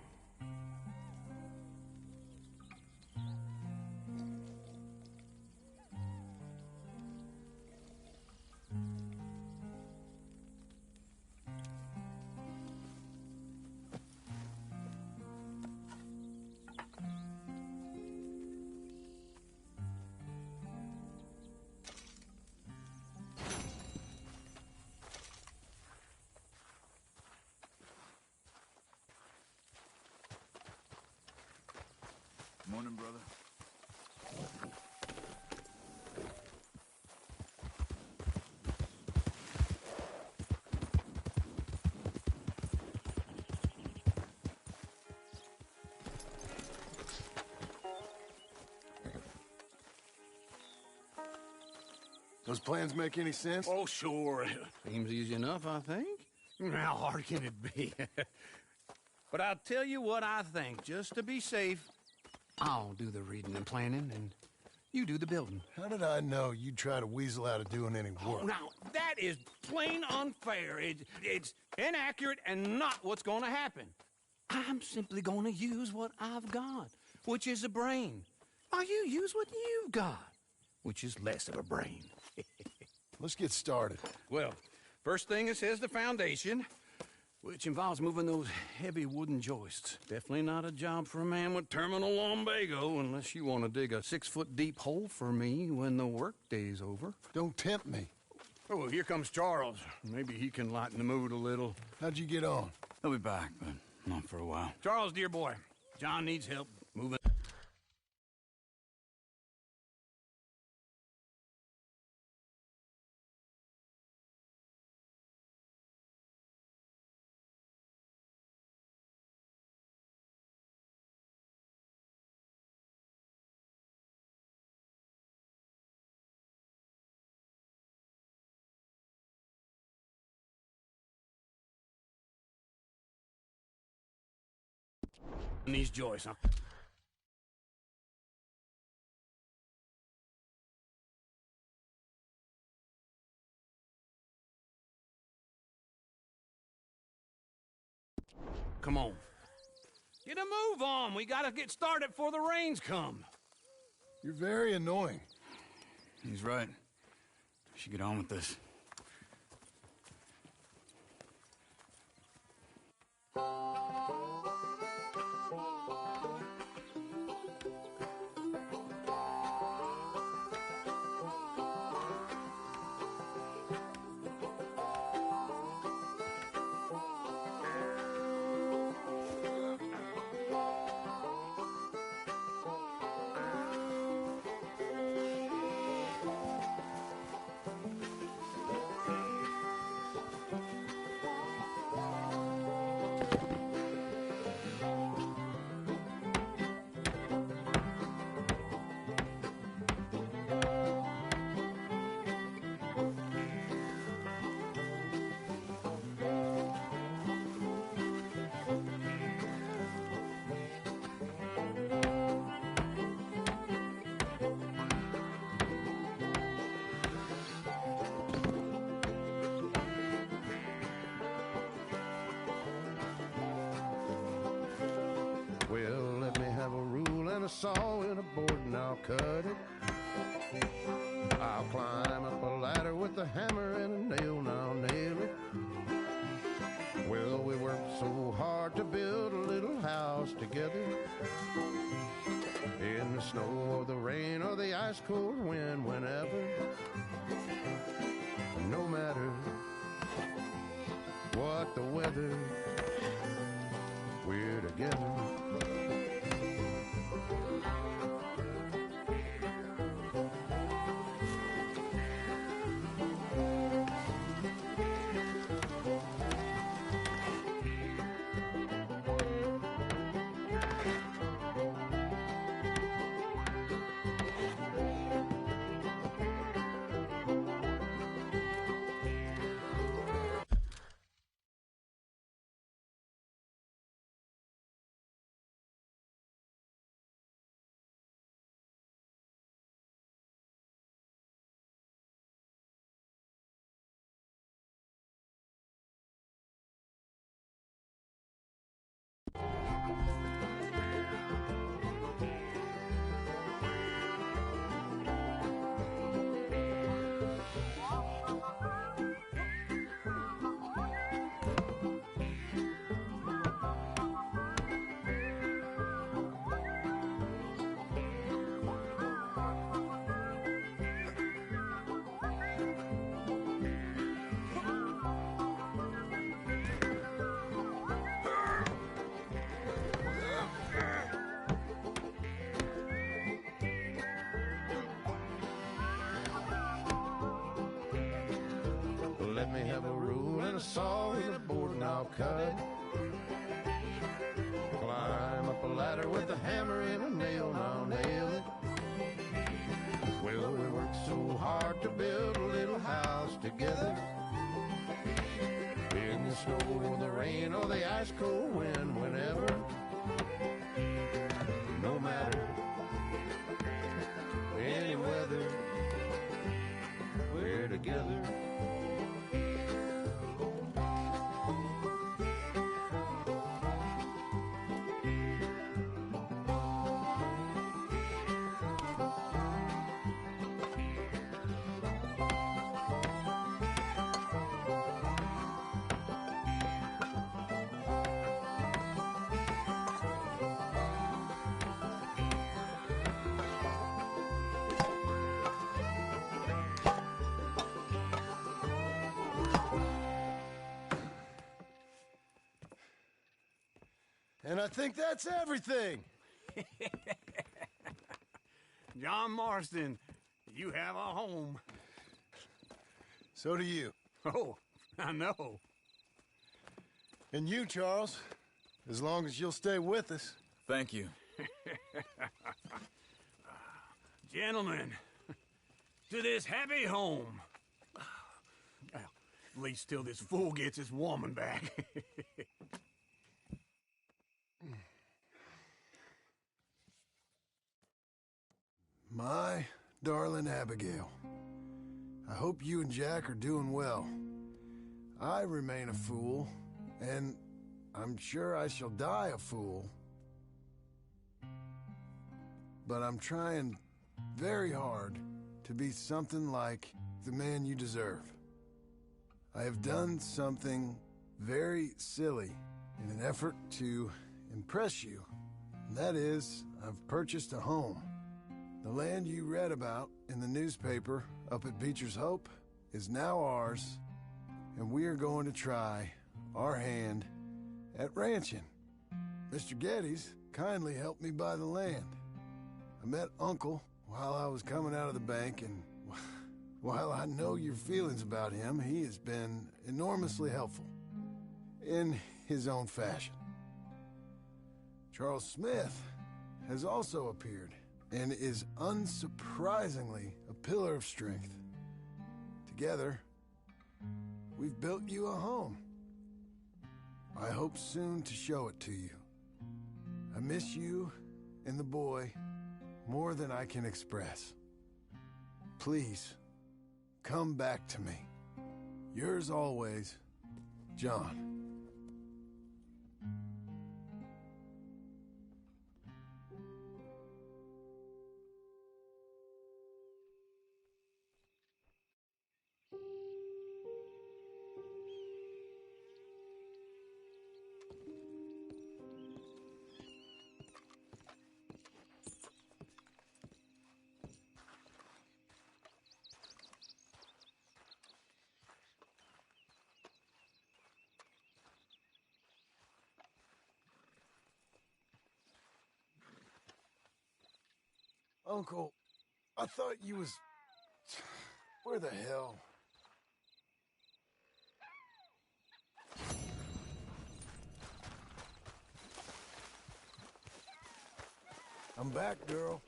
Morning, brother. Those plans make any sense? Oh, sure. Seems easy enough, I think. How hard can it be? But I'll tell you what I think, just to be safe. I'll do the reading and planning, and you do the building. How did I know you'd try to weasel out of doing any work? Oh, now, that is plain unfair. It's inaccurate and not what's going to happen. I'm simply going to use what I've got, which is a brain. While you use what you've got, which is less of a brain. Let's get started. Well, first thing it says the foundation. which involves moving those heavy wooden joists. Definitely not a job for a man with terminal lumbago unless you want to dig a 6-foot deep hole for me when the workday's over. Don't tempt me. Oh, here comes Charles. Maybe he can lighten the mood a little. How'd you get on? He'll be back, but not for a while. Charles, dear boy, John needs help moving. These joists, huh? Come on. Get a move on. We gotta get started before the rains come. You're very annoying. He's right. We should get on with this. Well, let me have a rule and a saw and a board and I'll cut it. I'll climb up a ladder with a hammer and a nail and I'll nail it. Well, we worked so hard to build a little house together. In the snow or the rain or the ice cold wind, whenever. No matter what the weather, we're together. Let me have a rule and a saw and a board and I'll cut. Climb up a ladder with a hammer and a nail and I'll nail it. Well, we worked so hard to build a little house together. In the snow or the rain or the ice cold wind, whenever. No matter any weather, we're together. And I think that's everything. John Marston, you have a home. So do you. Oh, I know. And you, Charles, as long as you'll stay with us. Thank you. Gentlemen, to this happy home. Well, at least till this fool gets his woman back. My darling Abigail, I hope you and Jack are doing well. I remain a fool, and I'm sure I shall die a fool. But I'm trying very hard to be something like the man you deserve. I have done something very silly in an effort to impress you, and that is, I've purchased a home. The land you read about in the newspaper up at Beecher's Hope is now ours, and we are going to try our hand at ranching. Mr. Geddes kindly helped me buy the land. I met Uncle while I was coming out of the bank, and while I know your feelings about him, he has been enormously helpful in his own fashion. Charles Smith has also appeared and is unsurprisingly a pillar of strength. Together, we've built you a home. I hope soon to show it to you. I miss you and the boy more than I can express. Please, come back to me. Yours always, John. Uncle, I thought you was... Where the hell? I'm back, girl.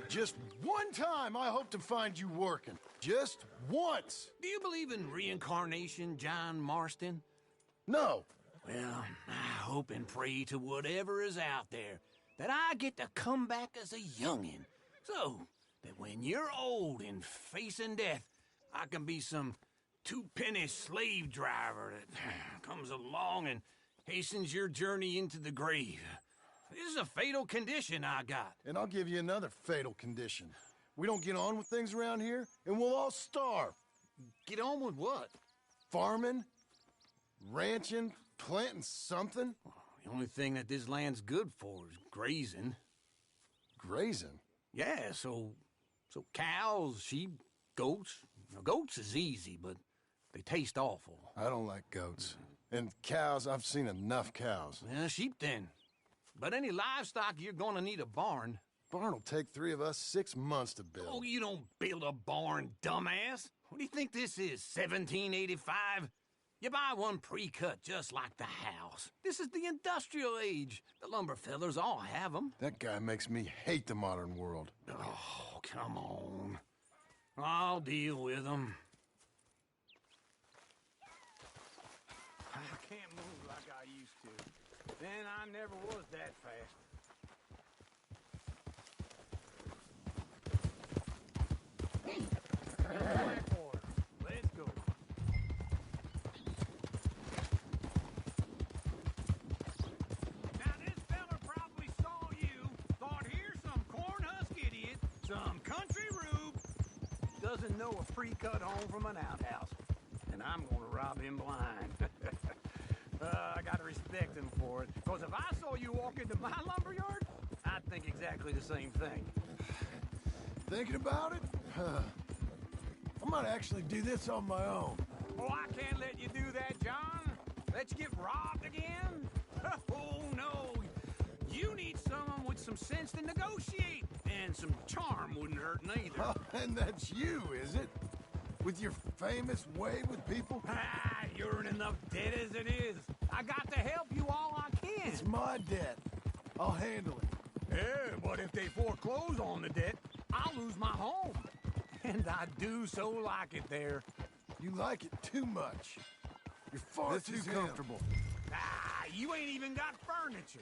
Just one time I hope to find you working. Just once. Do you believe in reincarnation, John Marston? No. Well, I hope and pray to whatever is out there that I get to come back as a youngin', so that when you're old and facing death, I can be some two-penny slave driver that comes along and hastens your journey into the grave. This is a fatal condition I got. And I'll give you another fatal condition. We don't get on with things around here, and we'll all starve. Get on with what? Farming, ranching, planting something. The only thing that this land's good for is grazing. Grazing? Yeah, so cows, sheep, goats. Now, goats is easy, but they taste awful. I don't like goats. And cows, I've seen enough cows. Yeah, sheep then. But any livestock, you're gonna need a barn. Barn will take 3 of us 6 months to build. Oh, you don't build a barn, dumbass. What do you think this is, 1785? You buy one pre-cut just like the house. This is the industrial age. The lumber fellers all have them. That guy makes me hate the modern world. Oh, come on. I'll deal with them. I can't move like I used to. Then I never was that fast. Let's go. doesn't know a pre-cut home from an outhouse. And I'm gonna rob him blind. I gotta respect him for it. Because if I saw you walk into my lumberyard, I'd think exactly the same thing. Thinking about it? I might actually do this on my own. Oh, I can't let you do that, John. Let you get robbed again? Oh, no. You need someone with some sense to negotiate. And some charm wouldn't hurt neither. Oh, and that's you, is it? With your famous way with people? Ah, you're in enough debt as it is. I got to help you all I can. It's my debt. I'll handle it. Yeah, but if they foreclose on the debt, I'll lose my home. And I do so like it there. You like it too much. You're far too comfortable. Ah, you ain't even got furniture.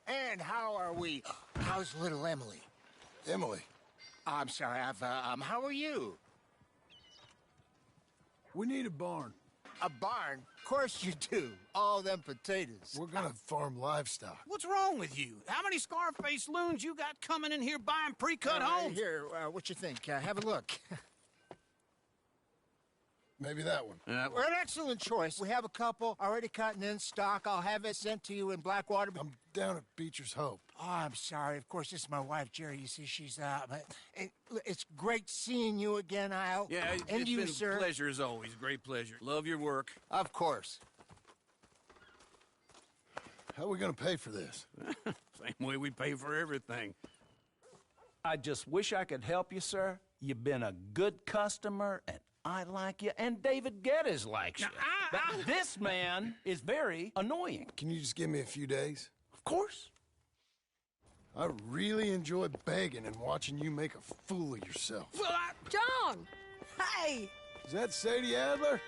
And how are we? How's little Emily? Emily? I'm sorry, how are you? We need a barn. A barn? Of course you do. All them potatoes. We're gonna farm livestock. What's wrong with you? How many Scarface loons you got coming in here buying pre-cut homes? Here, what you think? Have a look. Maybe that one. We're an excellent choice. We have a couple already cut and in stock. I'll have it sent to you in Blackwater. I'm down at Beecher's Hope. Oh, I'm sorry. Of course, this is my wife, Jerry. You see, she's but it's great seeing you again, Al. Yeah, and it's you, been sir. a pleasure as always. Great pleasure. Love your work. Of course. How are we gonna pay for this? Same way we pay for everything. I just wish I could help you, sir. You've been a good customer, and I like you, and David Geddes likes you. But this man is very annoying. Can you just give me a few days? Of course. I really enjoy begging and watching you make a fool of yourself. Well, John! Hey! Is that Sadie Adler?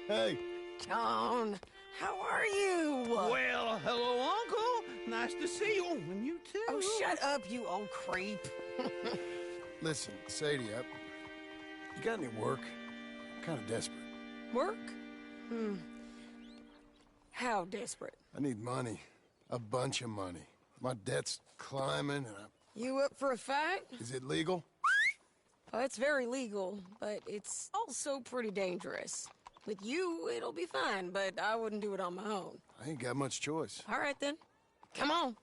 Hey. John, how are you? Well, hello, Uncle. Nice to see you. And you too. Oh, shut up, you old creep. Listen, Sadie, you got any work? I'm kind of desperate. Work? How desperate? I need money. A bunch of money. My debt's climbing and You up for a fight? Is it legal? Well, it's very legal, but it's also pretty dangerous. With you, it'll be fine, but I wouldn't do it on my own. I ain't got much choice. All right, then. Come on.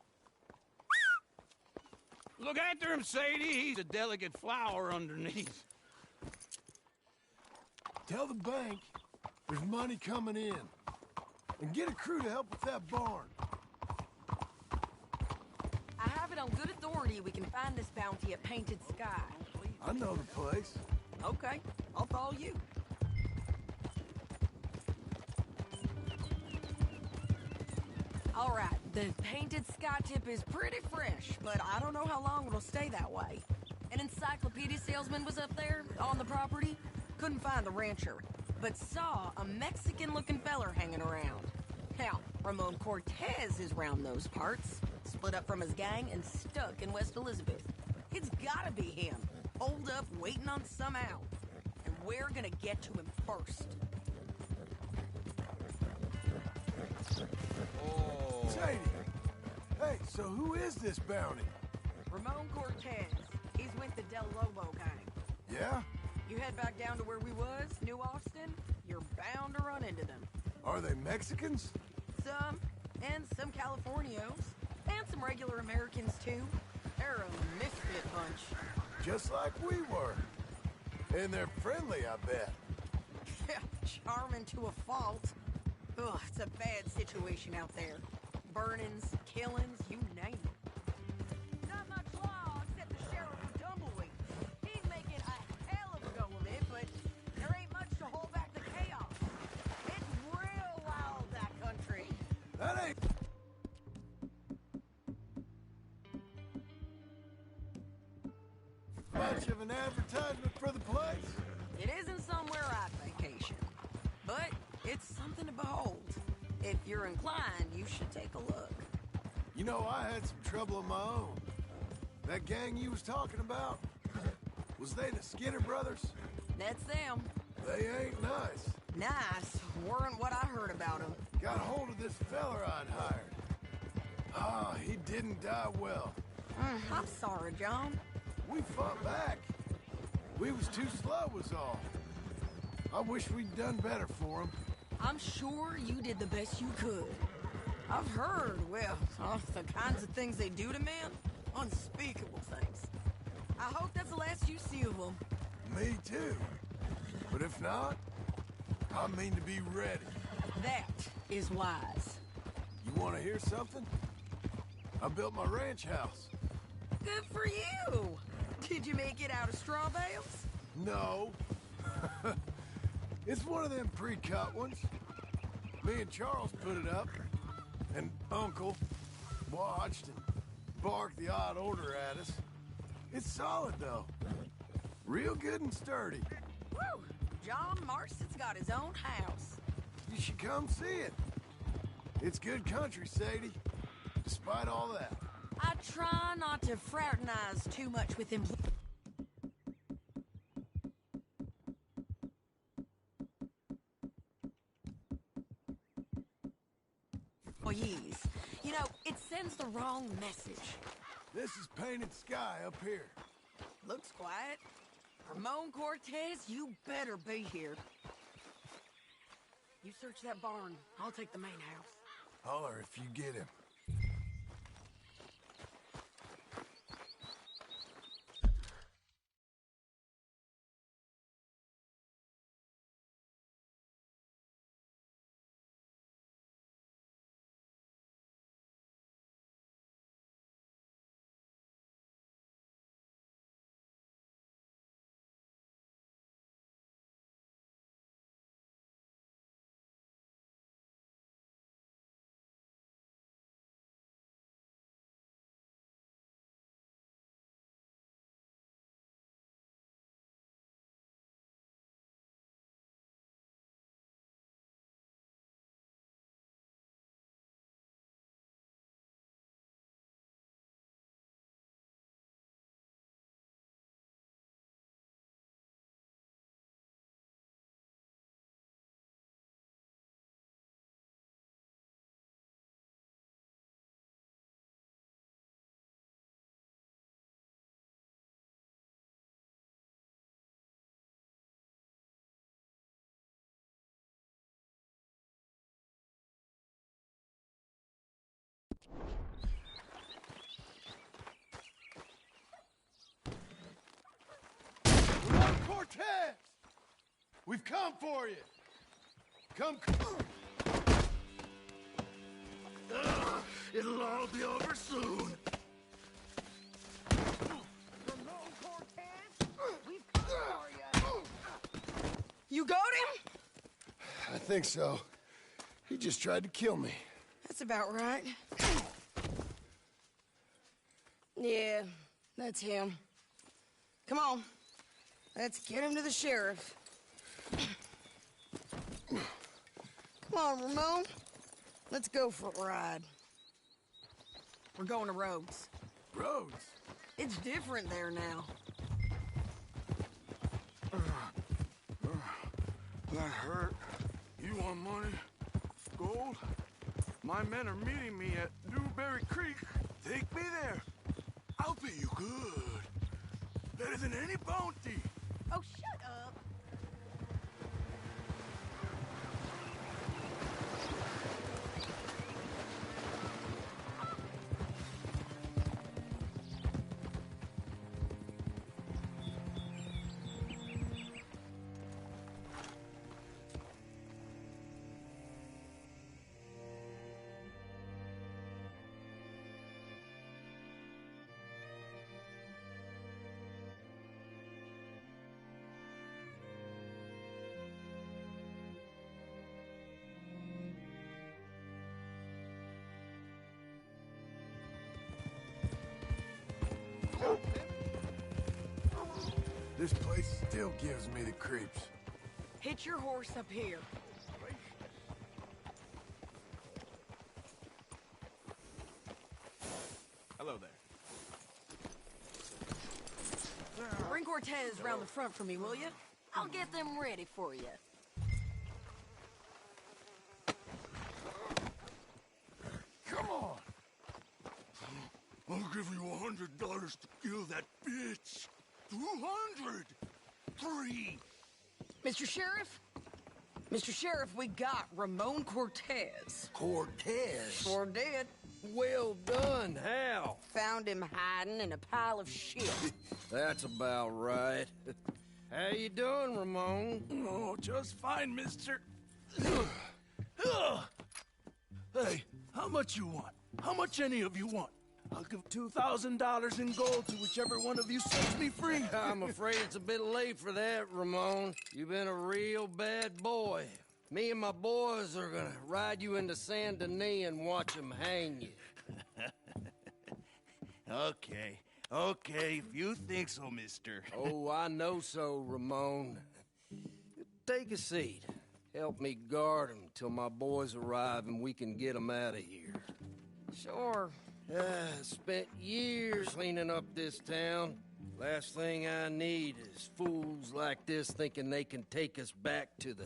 Look after him, Sadie. He's a delicate flower underneath. Tell the bank there's money coming in. And get a crew to help with that barn. I have it on good authority we can find this bounty at Painted Sky. I know the place. Okay, I'll follow you. All right, the Painted Sky tip is pretty fresh, but I don't know how long it'll stay that way. An encyclopedia salesman was up there on the property. Couldn't find the rancher, but saw a Mexican-looking feller hanging around. Now, Ramon Cortez is round those parts, split up from his gang and stuck in West Elizabeth. It's gotta be him, holed up waiting on some out. And we're gonna get to him first. Sadie! Hey, so who is this bounty? Ramon Cortez. He's with the Del Lobo gang. Yeah? You head back down to where we was, New Austin, you're bound to run into them. Are they Mexicans? Some, and some Californios, and some regular Americans too. They're a misfit bunch. Just like we were. And they're friendly, I bet. Yeah, charming to a fault. Ugh, it's a bad situation out there. Burnings, killings, you name it. Not much law except the sheriff of Tumbleweed. He's making a hell of a go of it, but there ain't much to hold back the chaos. It's real wild, that country. That ain't... much of an advertisement for the place. It isn't somewhere I'd vacation, but it's something to behold. If you're inclined, you should take a look. You know, I had some trouble of my own. That gang you was talking about, was they the Skinner brothers? That's them. They ain't nice. Nice weren't what I heard about them. Got hold of this feller I'd hired. Ah, he didn't die well. I'm sorry, John. We fought back. We was too slow was all. I wish we'd done better for him. I'm sure you did the best you could. I've heard, well, of the kinds of things they do to men. Unspeakable things. I hope that's the last you see of them. Me too. But if not, I mean to be ready. That is wise. You want to hear something? I built my ranch house. Good for you. Did you make it out of straw bales? No. It's one of them pre-cut ones. Me and Charles put it up, and Uncle watched and barked the odd order at us. It's solid, though. Real good and sturdy. Woo! John Marston's got his own house. You should come see it. It's good country, Sadie, despite all that. I try not to fraternize too much with him. Employees. You know, it sends the wrong message. This is painted sky up here. Looks quiet. Ramon Cortez, you better be here. You search that barn. I'll take the main house. Holler if you get him. Cortez! We've come for you! Come. It'll all be over soon. Ramon Cortez, we've come for you. You got him? I think so. He just tried to kill me. That's about right. Yeah, that's him. Come on. Let's get him to the sheriff. Come on, Ramon. Let's go for a ride. We're going to Rhodes. Rhodes? It's different there now. That hurt. You want money? Gold? My men are meeting me at Newberry Creek. Take me there. I'll pay you good. Better than any bounty. Oh, shut up. This place still gives me the creeps. Hitch your horse up here. Hello there. Bring Cortez round the front for me, will you? I'll get them ready for you. Come on. to kill that bitch. 200. 3. Mr. Sheriff? Mr. Sheriff, we got Ramon Cortez. Cortez? Sure did. Well done. How? Found him hiding in a pile of shit. That's about right. How you doing, Ramon? Oh, just fine, mister. Hey, how much you want? How much any of you want? I'll give $2,000 in gold to whichever one of you sets me free. I'm afraid it's a bit late for that, Ramon. You've been a real bad boy. Me and my boys are gonna ride you into Saint Denis and watch them hang you. Okay, if you think so, mister. Oh, I know so, Ramon. Take a seat. Help me guard them till my boys arrive and we can get them out of here. Sure. Spent years cleaning up this town. Last thing I need is fools like this thinking they can take us back to the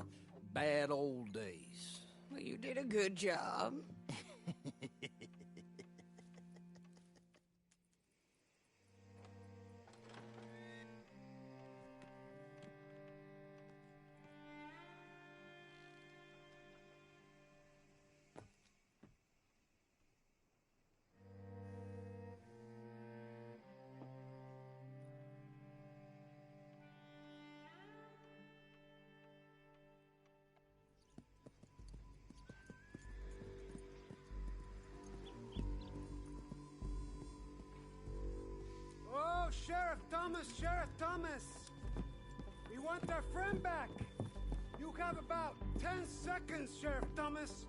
bad old days. Well, you did a good job. Sheriff Thomas! We want our friend back! You have about 10 seconds, Sheriff Thomas,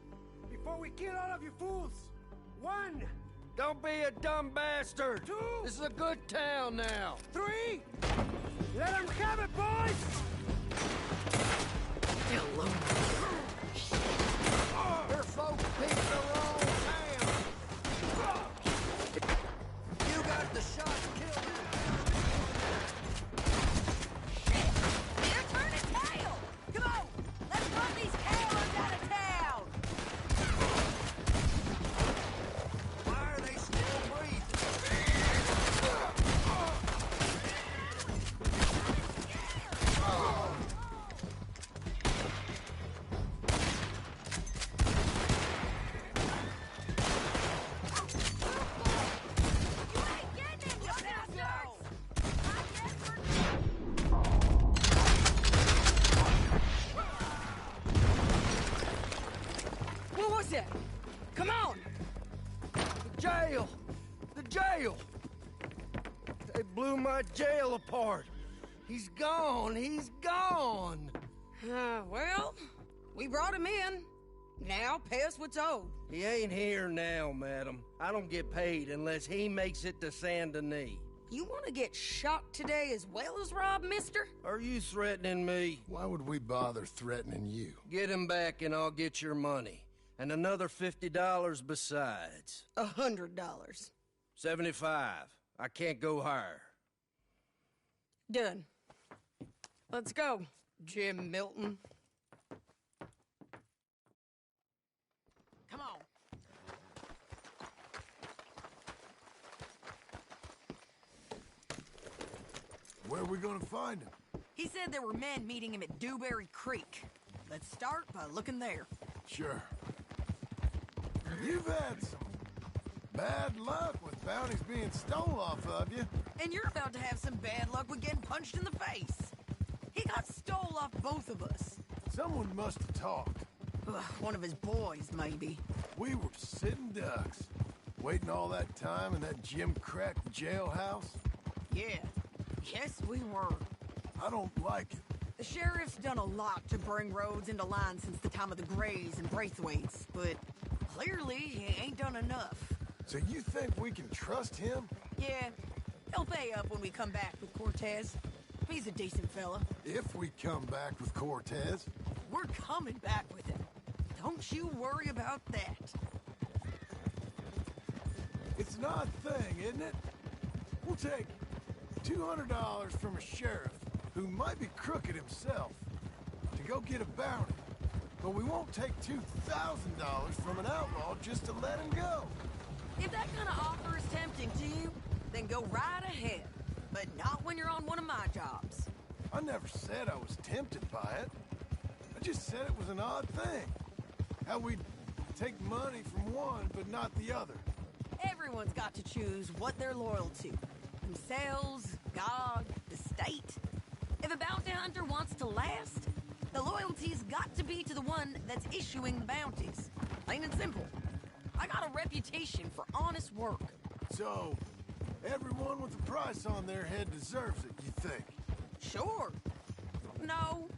before we kill all of you fools! 1! Don't be a dumb bastard! 2! This is a good town now! 3! Let them have it, boys! Hello. Your folks picked the wrong town! You got the shot to kill you! Come on! The jail! They blew my jail apart. He's gone! Well, we brought him in. Now pay us what's owed. He ain't here now, madam. I don't get paid unless he makes it to Saint Denis. You want to get shot today as well as rob, mister? Are you threatening me? Why would we bother threatening you? Get him back and I'll get your money. And another $50 besides. $100. 75. I can't go higher. Done. Let's go, Jim Milton. Come on. Where are we gonna find him? He said there were men meeting him at Dewberry Creek. Let's start by looking there. Sure. You've had some bad luck with bounties being stole off of you. And you're about to have some bad luck with getting punched in the face. He got stole off both of us. Someone must have talked. One of his boys, maybe. We were sitting ducks, waiting all that time in that Jim Crack jailhouse. Yeah. Yes, we were. I don't like it. The sheriff's done a lot to bring roads into line since the time of the Grays and Braithwaites, but clearly he ain't done enough. So you think we can trust him? Yeah. He'll pay up when we come back with Cortez. He's a decent fella. If we come back with Cortez. We're coming back with him. Don't you worry about that. It's an odd thing, isn't it? We'll take $200 from a sheriff who might be crooked himself to go get a bounty. But we won't take $2,000 from an outlaw just to let him go. If that kind of offer is tempting to you, then go right ahead. But not when you're on one of my jobs. I never said I was tempted by it. I just said it was an odd thing. How we'd take money from one, but not the other. Everyone's got to choose what they're loyal to. Themselves, God, the state. If a bounty hunter wants to last, the loyalty's got to be to the one that's issuing the bounties. Plain and simple. I got a reputation for honest work. So, everyone with a price on their head deserves it, you think? Sure. No,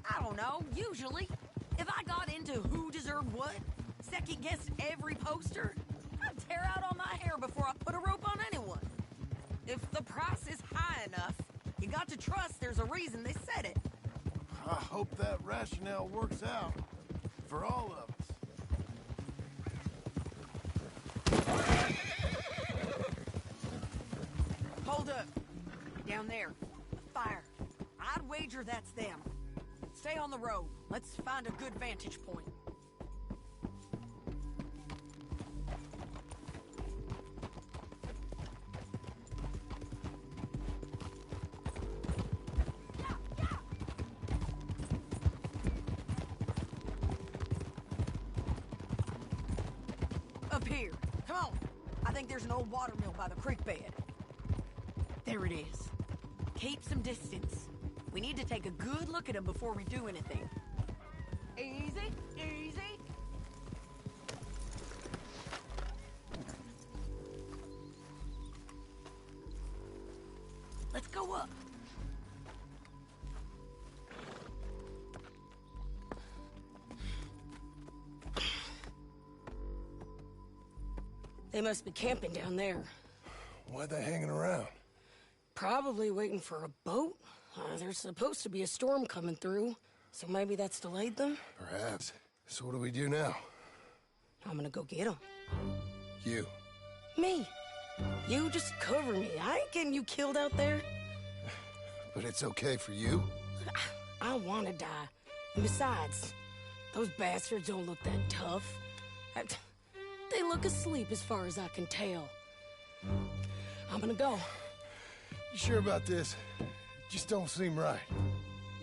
I don't know, usually. If I got into who deserved what, second-guessed every poster, I'd tear out all my hair before I put a rope on anyone. If the price is high enough, you got to trust there's a reason they said it. I hope that rationale works out for all of us. Hold up. Down there. A fire. I'd wager that's them. Stay on the road. Let's find a good vantage point. Up here. Come on. I think there's an old water mill by the creek bed. There it is. Keep some distance. We need to take a good look at him before we do anything. Easy, easy. Let's go up. They must be camping down there. Why they hanging around? Probably waiting for a boat. There's supposed to be a storm coming through, so maybe that's delayed them? Perhaps. So what do we do now? I'm gonna go get them. You. Me. You just cover me. I ain't getting you killed out there. But it's okay for you? I wanna die. And besides, those bastards don't look that tough. They look asleep as far as I can tell. I'm gonna go. You sure about this? Just don't seem right.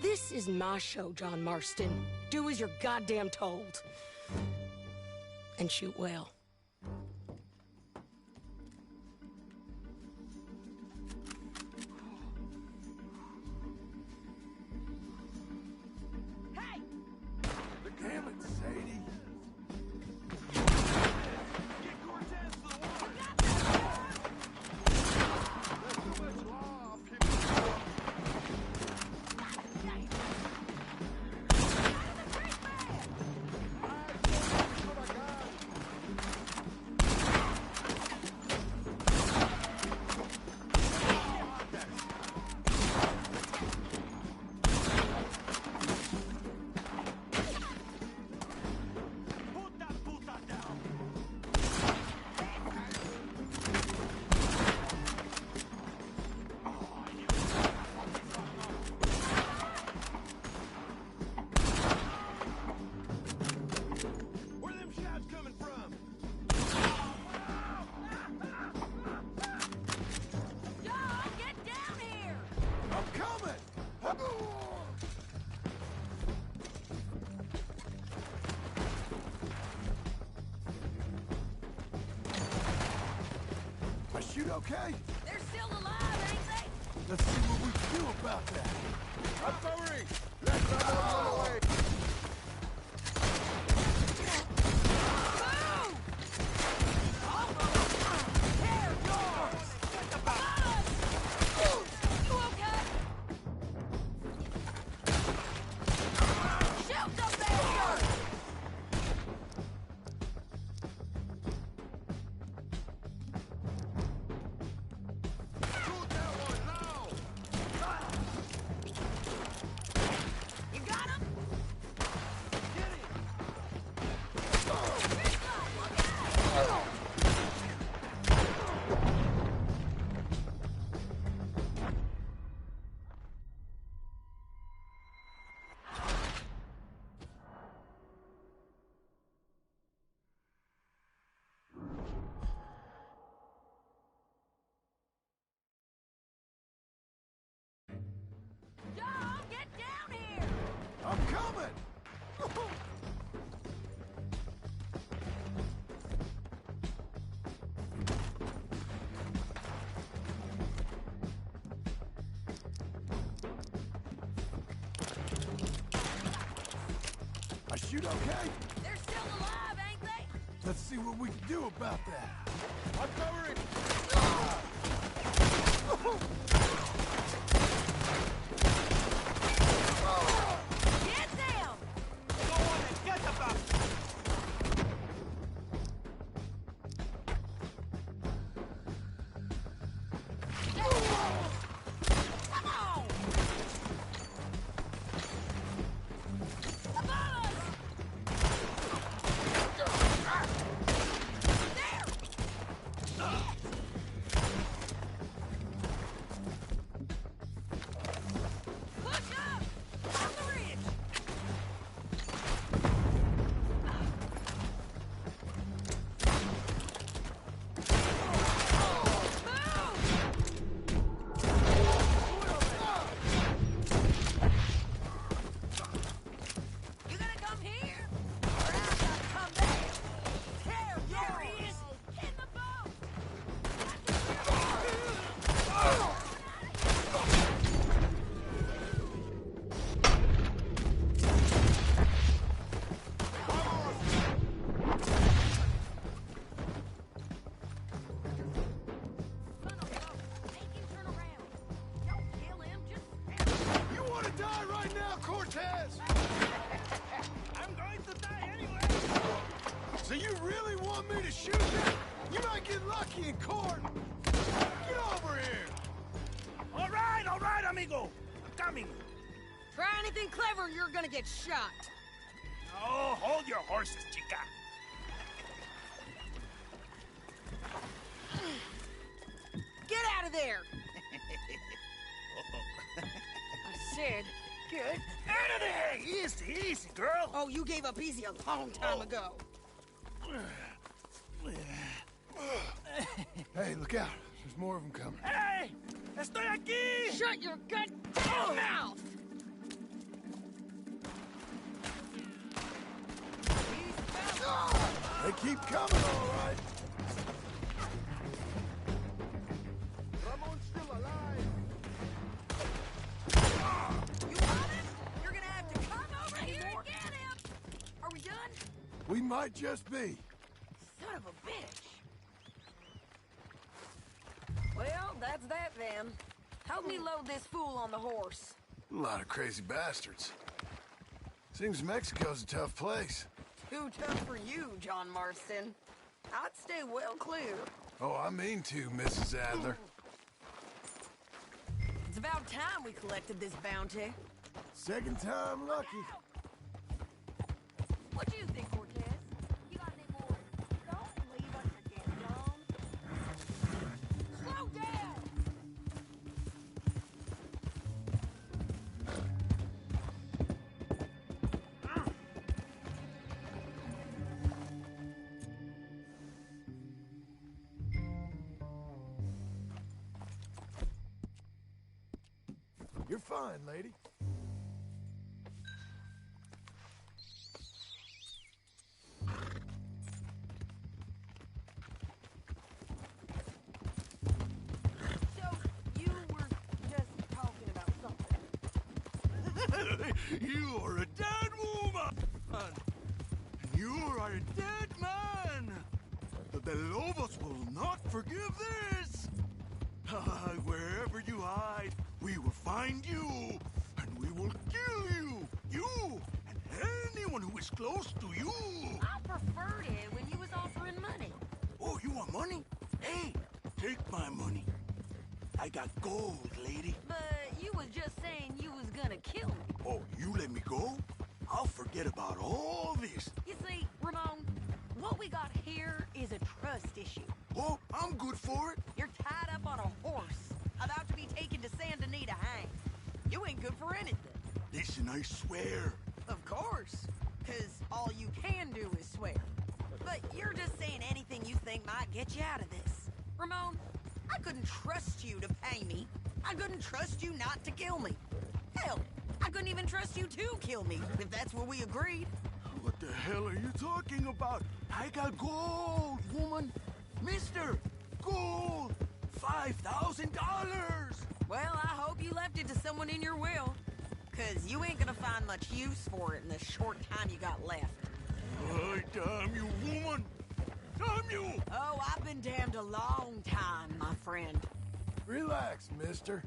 This is my show, John Marston. Do as you're goddamn told. And shoot well. Hey! Damn it, Sadie. Shoot okay? They're still alive, ain't they? Let's see what we can do about that. Hurry! Let's not run away! I shoot okay? They're still alive, ain't they? Let's see what we can do about that. I'm covering. Get them! Go on and get the bastard! Come on! Above us! There! Push up! On the ridge! You gonna come here? Or I'm gonna come there? There he is! In the boat! Make him turn around. Don't kill him, just You want to die right now, Cortez? I'm going to die anyway! So you really want me to shoot you? You might get lucky in court. Get over here. All right, amigo. I'm coming. try anything clever, you're gonna get shot. Oh, hold your horses, chica. Get out of there! I said, get Out of there! Easy, easy, girl. Oh, you gave up easy a long time ago. Hey, look out. There's more of them coming. Hey! Estoy aquí! Shut your goddamn mouth! They keep coming, all right. Ramon's still alive. You want him? You're gonna have to come over here and get him! Are we done? We might just be. Son of a bitch! Well, that's that then. Help me load this fool on the horse. A lot of crazy bastards. Seems Mexico's a tough place. Too tough for you, John Marston. I'd stay well clear. Oh, I mean to, Mrs. Adler. It's about time we collected this bounty. Second time lucky. What do you think, Cortez? You got any more? Don't leave us again, John. Slow down! You're fine, lady. So, you were just talking about something. You are a dead woman! And you are a dead man! The Lobos will not forgive this! Wherever you hide, we will find you, and we will kill you! You, and anyone who is close to you! I preferred it when you was offering money. Oh, you want money? Hey, take my money. I got gold, lady. But you was just saying you was gonna kill me. Oh, you let me go? I'll forget about all this. You see, Ramon, what we got here is a trust issue. Oh, I'm good for it. You're tied up on a horse, about to be taken to Santa Anita hang. You ain't good for anything. Listen, I swear. Of course, because all you can do is swear. But you're just saying anything you think might get you out of this. Ramon, I couldn't trust you to pay me. I couldn't trust you not to kill me. Hell, I couldn't even trust you to kill me, if that's what we agreed. What the hell are you talking about? I got gold, woman. Mister, gold. $5,000. Well, I hope you left it to someone in your will. Because you ain't gonna find much use for it in the short time you got left. Hey, damn you, woman! Damn you! Oh, I've been damned a long time, my friend. Relax, mister.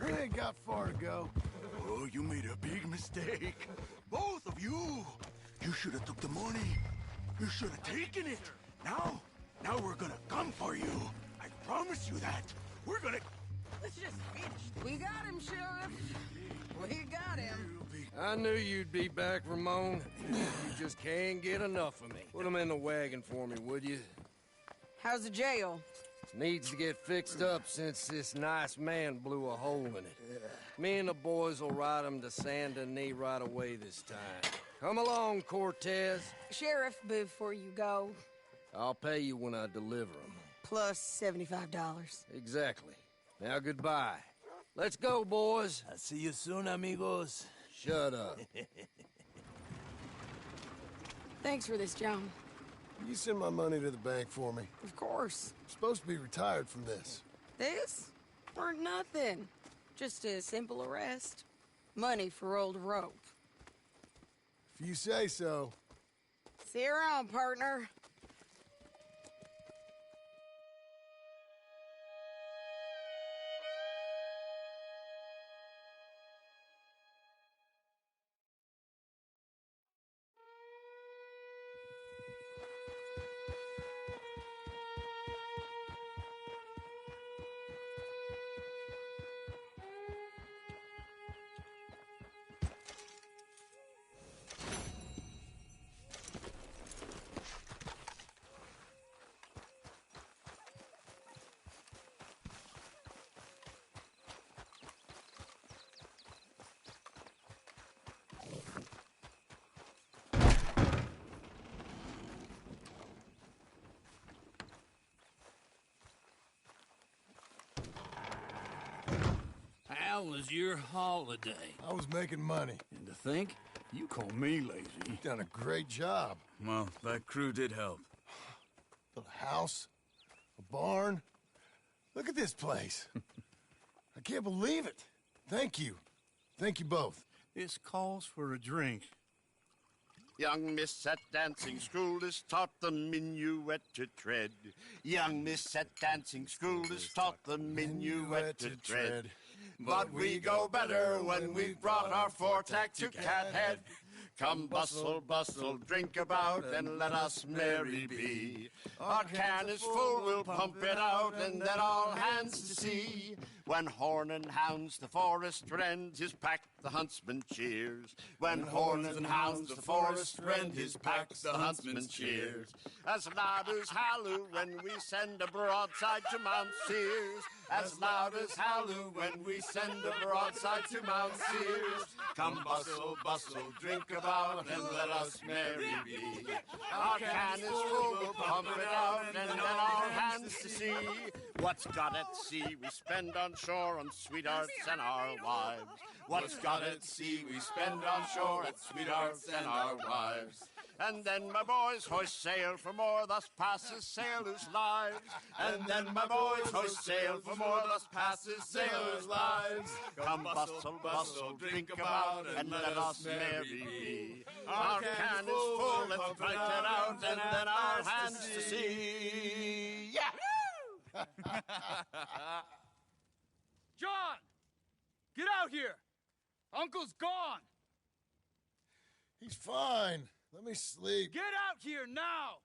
We ain't got far to go. Oh, you made a big mistake. Both of you. You should have took the money. You should have taken it. Now we're gonna come for you. I promise you that. We're gonna... Let's just finish. We got him, Sheriff. We got him. I knew you'd be back, Ramon. You just can't get enough of me. Put him in the wagon for me, would you? How's the jail? Needs to get fixed up since this nice man blew a hole in it. Me and the boys will ride him to Saint Denis right away this time. Come along, Cortez. Sheriff, before you go... I'll pay you when I deliver him. Plus $75. Exactly. Now goodbye. Let's go, boys. I'll see you soon, amigos. Shut up. Thanks for this, John. You send my money to the bank for me. Of course. I'm supposed to be retired from this. This? Or nothing. Just a simple arrest. Money for old rope. If you say so. See you around, partner. How was your holiday? I was making money. And to think, you call me lazy. You've done a great job. Well, that crew did help. Built a house, a barn. Look at this place. I can't believe it. Thank you. Thank you both. This calls for a drink. Young miss at dancing school is taught the minuet to tread. Young miss at dancing school is taught the minuet to tread. But we go better when we've brought our four-tack to Cathead. Come bustle, bustle, drink about, and let us merry be. Our can is full, we'll pump it out, and then all hands to sea. When horn and hounds the forest rend, his pack the huntsman cheers. When horn and hounds the forest rend, his pack the huntsman cheers. As loud as halloo when we send a broadside to Mount Sears. As loud as halloo when we send a broadside to Mount Sears. Come bustle, bustle, drink about, and let us merry be. Our can is full, we'll pump it out, and then all hands to sea. What's got at sea we spend on shore on sweethearts and our wives. What's got at sea we spend on shore at sweethearts and our wives. And then my boys hoist sail for more, thus passes sailors' lives. And then my boys hoist sail for more, thus passes sailors' lives. Come bustle, bustle, drink about, and let us merry be. Our can is full, let's fight it out, and then our hands to sea. Yeah! John! Get out here! Uncle's gone! He's fine. Let me sleep. Get out here now!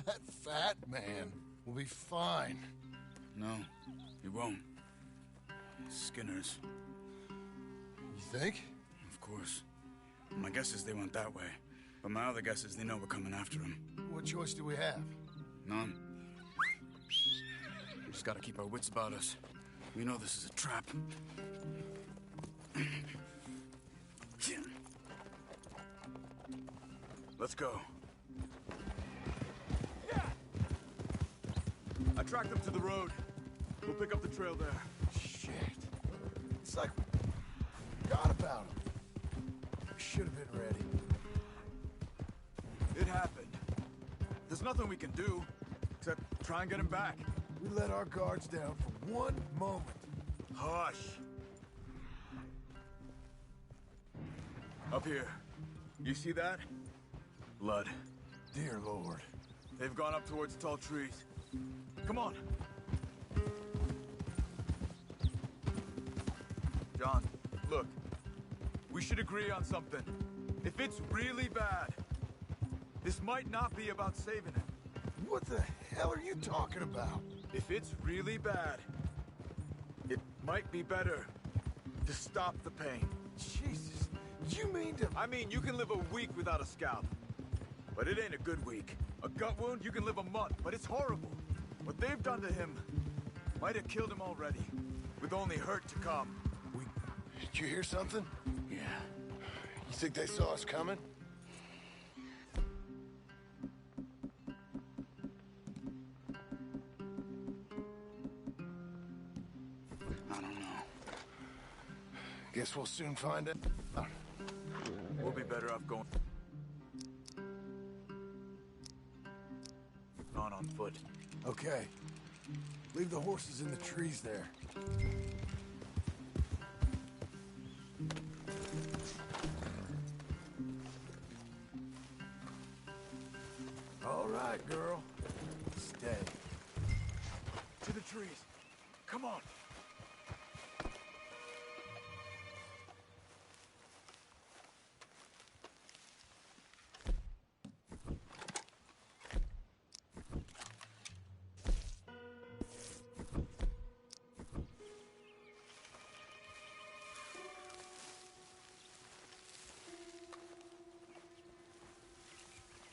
That fat man will be fine. No, he won't. Skinner's. You think? Of course. My guess is they went that way. But my other guess is they know we're coming after him. What choice do we have? None. We just gotta keep our wits about us. We know this is a trap. Let's go. I tracked them to the road. We'll pick up the trail there. Shit. It's like we forgot about him. We should have been ready. It happened. There's nothing we can do, except try and get him back. We let our guards down for one moment. Hush. Up here. You see that? Blood. Dear Lord. They've gone up towards tall trees. Come on. John, look. We should agree on something. If it's really bad, this might not be about saving him. What the hell are you talking about? If it's really bad, it might be better to stop the pain. Jesus, you mean to... I mean, you can live a week without a scalp, but it ain't a good week. A gut wound, you can live a month, but it's horrible. What they've done to him might have killed him already, with only hurt to come. Did you hear something? Yeah. You think they saw us coming? I don't know. Guess we'll soon find out. We'll be better off going on foot. Okay. Leave the horses in the trees there. All right, girl. Stay. To the trees. Come on.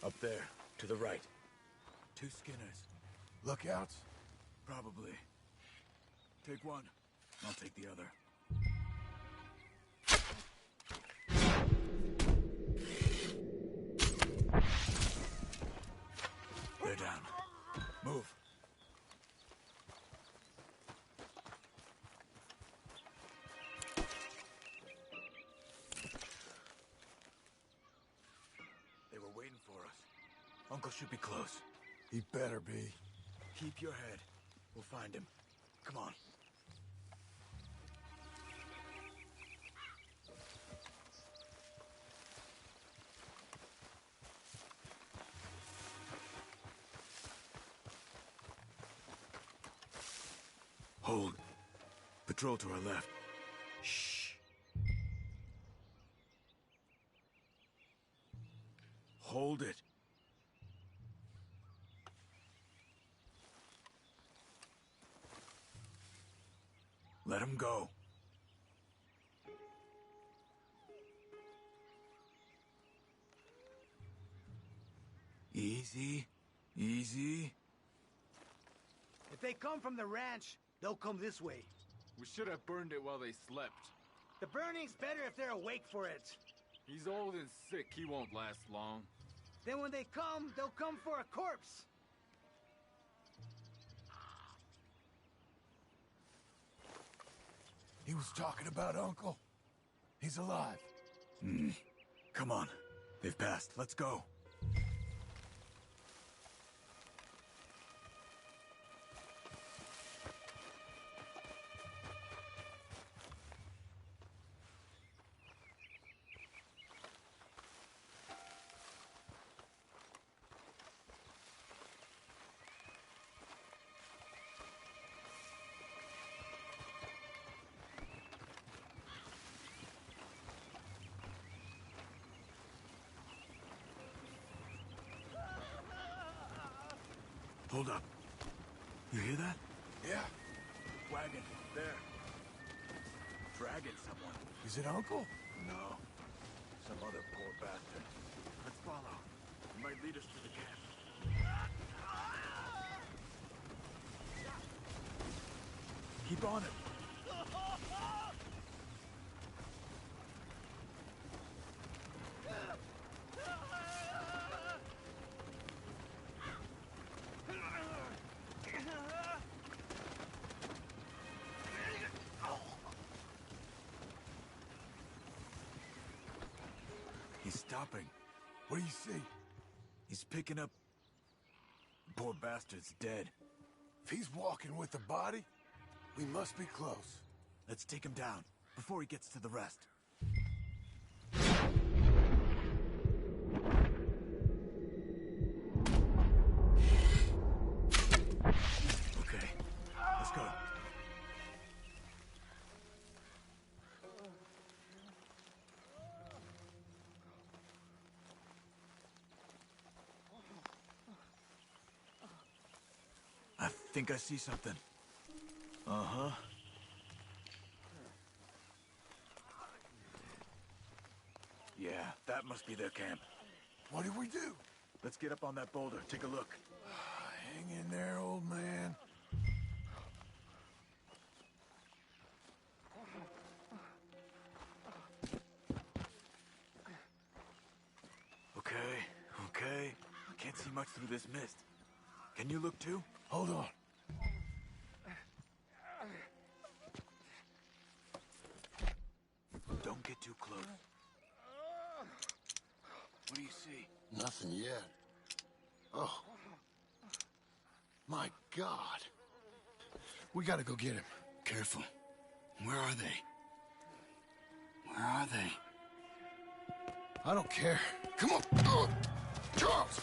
Up there, to the right. 2 Skinners. Lookouts? Probably. Take one. I'll take the other. They're down. Move. They were waiting for us. Uncle should be close. He better be. Keep your head. We'll find him. Come on. Hold. Patrol to our left. Shh. Hold it. Let him go. Easy. Easy. If they come from the ranch, they'll come this way. We should have burned it while they slept. The burning's better if they're awake for it. He's old and sick. He won't last long. Then when they come, they'll come for a corpse. He was talking about Uncle. He's alive. Come on. They've passed. Let's go. Hold up. You hear that? Yeah. Wagon. There. Dragging someone. Is it Uncle? No. Some other poor bastard. Let's follow. It might lead us to the camp. Keep on it. He's stopping. What do you see? He's picking up Poor bastard's dead. If he's walking with the body, we must be close. Let's take him down before he gets to the rest. Okay, let's go. I think I see something. Uh-huh. Yeah, that must be their camp. What do we do? Let's get up on that boulder, take a look. Hang in there, old man. Okay. I can't see much through this mist. Can you look too? Hold on. Don't get too close. What do you see? Nothing yet. Oh. My God. We gotta go get him. Careful. Where are they? Where are they? I don't care. Come on. Charles!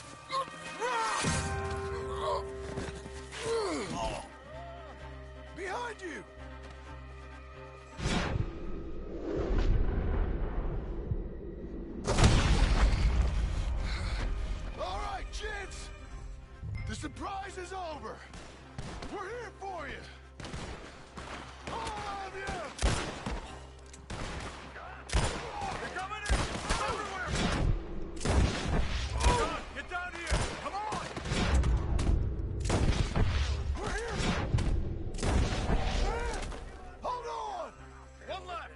Behind you! All right, gents. The surprise is over. We're here for you. All of you! They're coming in! Everywhere! John, get down here! Come on! We're here! Hold on! One left!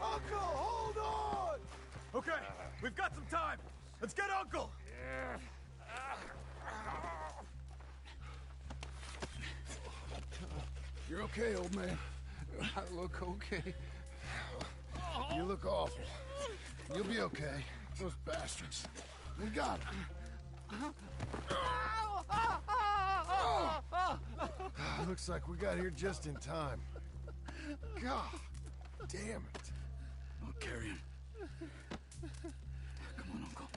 Uncle, hold on! Okay, we've got some time. Let's get Uncle! You're okay, old man. I look okay. You look awful. You'll be okay. Those bastards. We got them. Looks like we got here just in time. God damn it. I'll carry him. Come on, Uncle.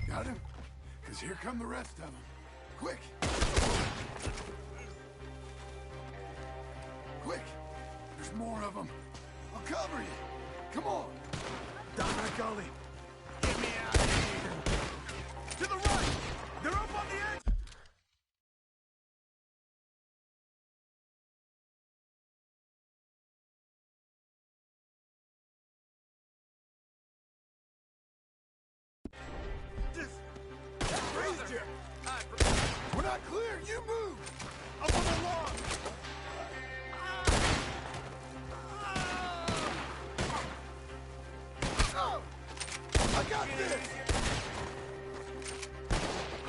Got him? Because here come the rest of them. Quick! Quick! There's more of them. I'll cover you. Come on. Down that gully. Get me out of here. To the right! They're up on the edge! We're not clear. You move. Up on the lawn! Oh, I got this.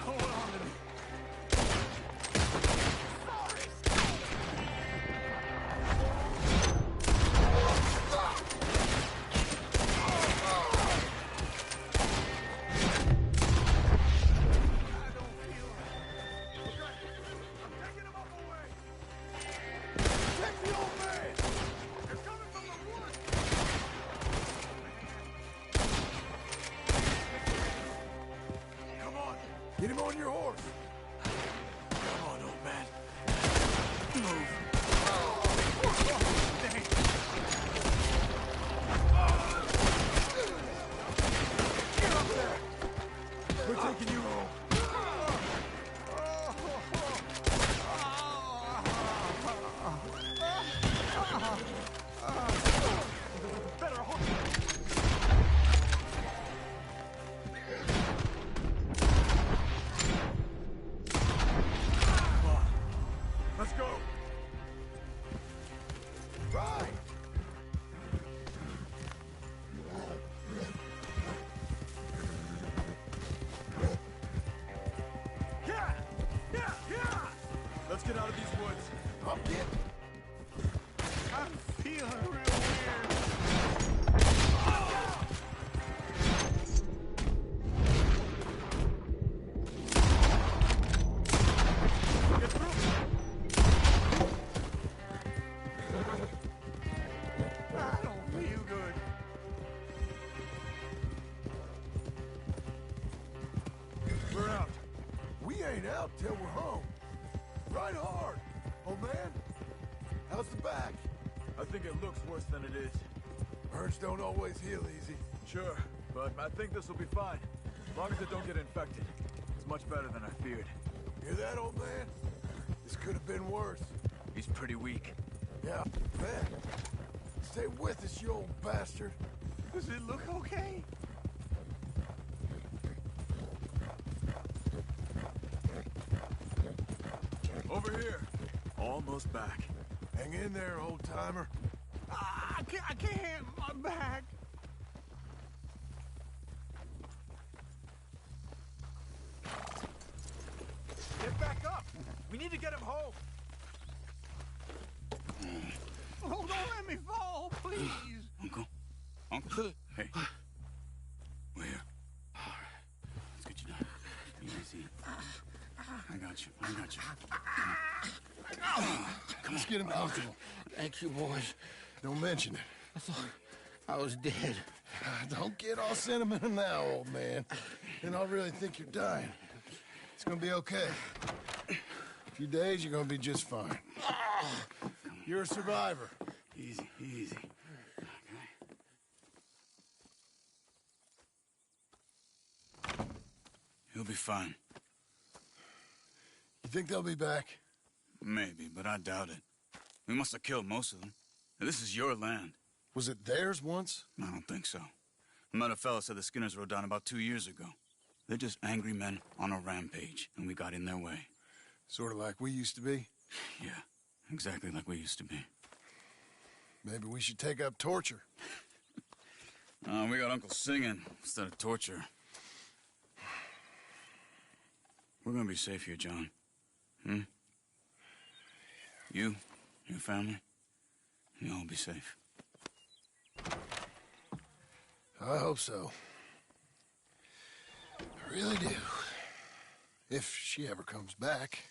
Hold on to me. feeling real weird. Get through. I don't feel good. We're out. We ain't out till we're home. Right hard, old man. How's the back? I think it looks worse than it is. Burns don't always heal easy. Sure, but I think this will be fine. As long as it don't get infected. It's much better than I feared. Hear that, old man? This could have been worse. He's pretty weak. Yeah, man. Stay with us, you old bastard. Does it look okay? Over here. Almost back. Hang in there, old-timer. I can't. My back. Get back up. We need to get him home. Oh, don't let me fall, please. Uncle. Hey. We're here. Let's get you down. Easy. I got you. Come Let's get him comfortable. Thank you, boys. Don't mention it. I thought I was dead. Don't get all sentimental now, old man. Then I'll really think you're dying. It's gonna be okay. A few days, you're gonna be just fine. You're a survivor. Easy. Okay. He'll be fine. You think they'll be back? Maybe, but I doubt it. We must have killed most of them. This is your land. Was it theirs once? I don't think so. I met a fella said the Skinners rode down about 2 years ago. They're just angry men on a rampage, and we got in their way. Sort of like we used to be? Yeah, exactly like we used to be. Maybe we should take up torture. We got Uncle singing instead of torture. We're gonna be safe here, John. You, your family, you'll all be safe. I hope so. I really do. If she ever comes back.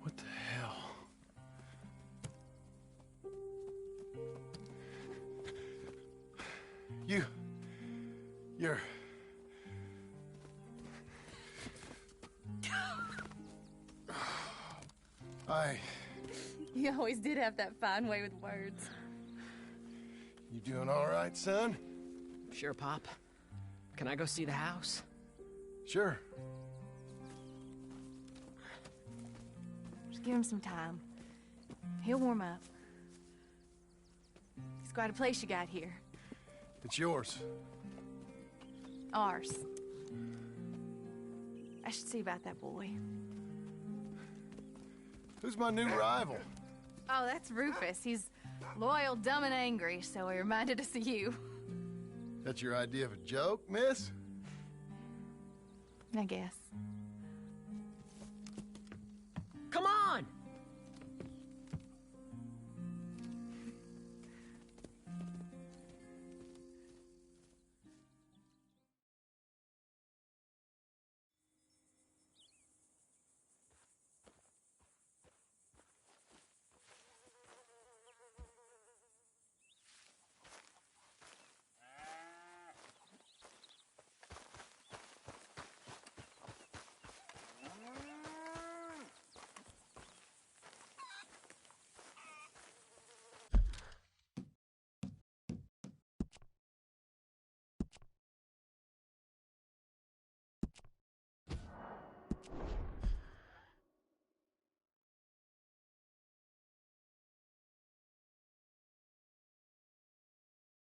What the hell? You're... You always did have that fine way with words. You doing all right, son? Sure, Pop. Can I go see the house? Sure. Just give him some time. He'll warm up. It's quite a place you got here. It's yours. Ours. I should see about that boy. Who's my new rival? Oh, that's Rufus. He's loyal, dumb, and angry, so he reminded us of you. That's your idea of a joke, miss? I guess.